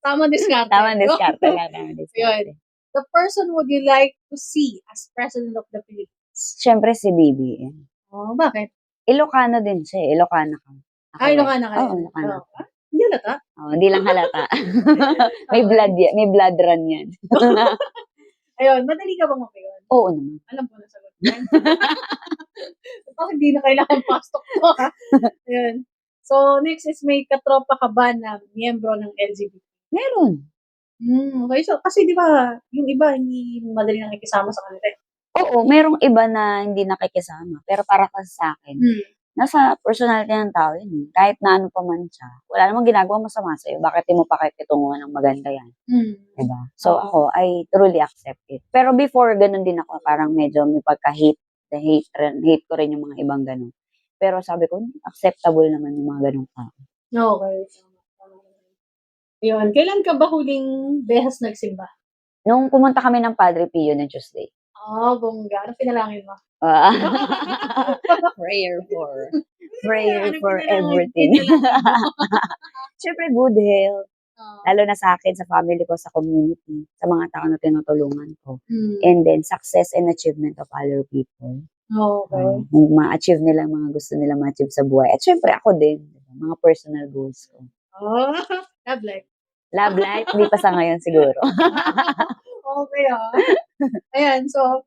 Tama diskarte. Tama diskarte lang. Yun. The person would you like to see as President of the Philippines? Siyempre si BBM. Oh, bakit? Ilocano din siya eh. Ilocano ka. Ilocano ka. Oo, Ilocano. Hindi halata? Hindi lang halata. May blood yan. May blood run yan. Ayun, madali ka bang makiyon? Oo naman. Alam ko na sagot yan. Ito, hindi na kailangan pastok to, ha? Ayun. So, next is may katropa ka ba na miyembro ng LGBT? Meron. Okay, so, kasi di ba, yung iba, hindi madali nakikisama sa kanila. Oo, merong iba na hindi nakikisama. Pero para kasi sa akin, nasa personality ng tao yun. Kahit na ano pa man siya, wala namang ginagawa masama sa'yo. Bakit di mo pakikitunguhan ng maganda yan? Diba? So ako, I truly accept it. Pero before, ganun din ako. Parang medyo may pagka-hate. Hate ko rin yung mga ibang ganun. Pero sabi ko, acceptable naman yung mga ganung tao. Okay. Yun. Kailan ka ba huling behas nagsimba? Nung pumunta kami ng Padre Pio ng Tuesday. Bongga. Ano pinalangin mo? Prayer for everything. Siyempre, good health. Lalo na sa akin, sa family ko, sa community, sa mga tao na tinutulungan ko. And then, success and achievement of other people. Okay. Ma-achieve nila mga gusto nila ma-achieve sa buhay. At syempre, ako din. Mga personal goals ko. Love life. Love life? Hindi pa sa ngayon siguro. Okay, Ayan, so,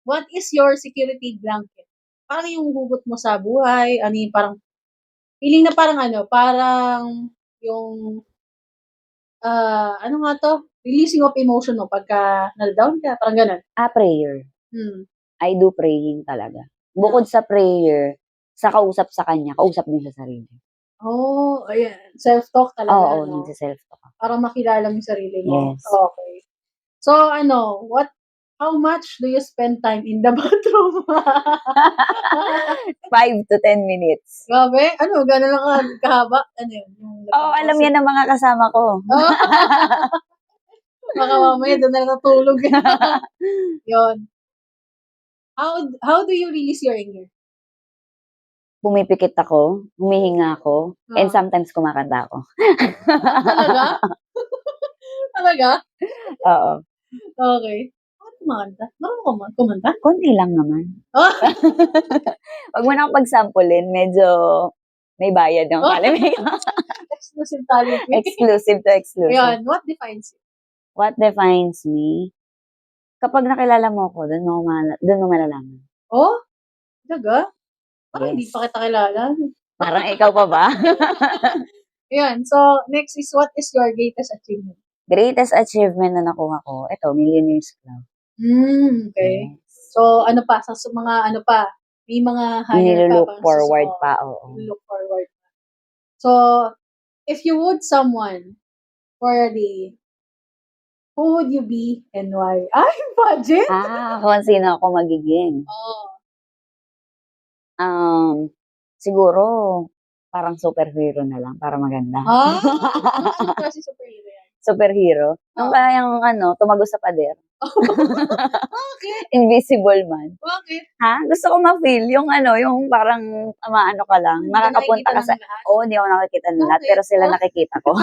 what is your security blanket? Parang yung hugot mo sa buhay, parang, feeling na parang yung, ano nga to? Releasing of emotion mo pagka na-down ka, parang ganun. Prayer. I do praying talaga. Bukod sa prayer, sa kausap sa kanya, kausap din sa sarili. Ayan. Self-talk talaga. Oo, self-talk. Para makilala mo yung sarili mo. Yes. Okay. So, how much do you spend time in the bathroom? 5 to 10 minutes. Grabe? Gano'n lang kahaba? Ano yun? Alam yan ng mga kasama ko. Baka mamaya doon na natulog. Yun. How do you release your anger? Pumipikit ako, humihinga ako, and sometimes kumakanta ako. Talaga? Talaga? Oo. Okay. Bakit kumanta? Marunong kumanta? Konti lang naman. Wag mo na akong pagsampulin, medyo may bayad yung kalimig. exclusive tayo. Exclusive to exclusive. Ayun, what defines you? What defines me? Kapag nakilala mo ako, doon mo malalaman. Oh? Talaga? Parang Yes. hindi pa kita kilala. Parang ikaw pa ba? Ayun, so next is what is your greatest achievement? Greatest achievement na nakuha ko, ito, Millionaires Club. Okay. Yes. So, ano pa? Sa mga ano pa? May mga higher pa Nilook pang forward susunod. pa, oo. Look forward pa. So, if you would someone for a day, who would you be and why? Ay, budget! Kung sino ako magiging. Oh. Siguro, parang superhero na lang, para maganda. Ano kasi superhero yan? Superhero? Yung kayang, tumagos sa pader. Bakit? Invisible man. Bakit? Gusto ko ma-feel yung yung parang maano ka lang, makakapunta ka sa... Oo, hindi ako nakikita ng lahat, pero sila nakikita ko.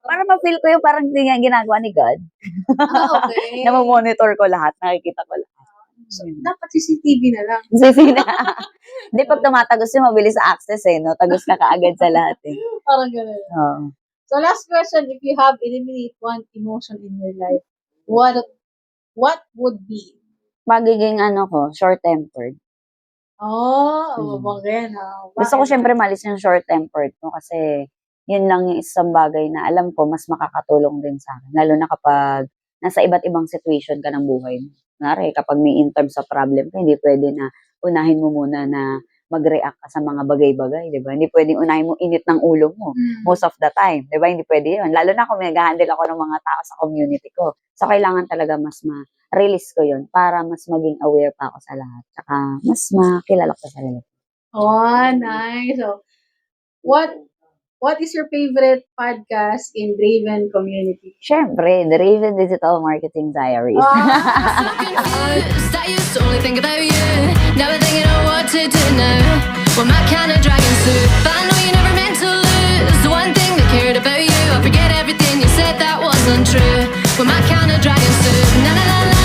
Para ma-feel ko yung parang ginagawa ni God. Okay. Na-monitor ko lahat, nakikita ko lahat. So, dapat CCTV na lang. Hindi, pag tumatagos yung mabilis sa access no? Tagos ka kaagad sa lahat Parang gano'n. Oo. So, last question, if you have eliminate one emotion in your life, what would be? Magiging short-tempered. Bakit? Gusto ko syempre malis yung short-tempered mo kasi yun lang yung isang bagay na alam ko mas makakatulong din sa akin. Lalo na kapag nasa iba't ibang situation ka ng buhay mo. Kunwari, kapag may in terms of problem ka, hindi pwede na unahin mo muna na mag-react ka sa mga bagay-bagay, di ba? Hindi pwedeng unahin mo init ng ulo mo most of the time, di ba? Hindi pwede yun. Lalo na kung nag-handle ako ng mga tao sa community ko. So, kailangan talaga mas ma-release ko yun para mas maging aware pa ako sa lahat. Saka mas makilala ko sa sarili. Oh, nice. So, what is your favorite podcast in Draven community? Siyempre, the Raven Digital Marketing Diaries. I used to only think about you. Never thinking of what to do now. Well, my kind of dragon soup. I know you never meant to lose. The one thing that cared about you. I forget everything you said that wasn't true. Well, my kind of dragon soup. Na na na na.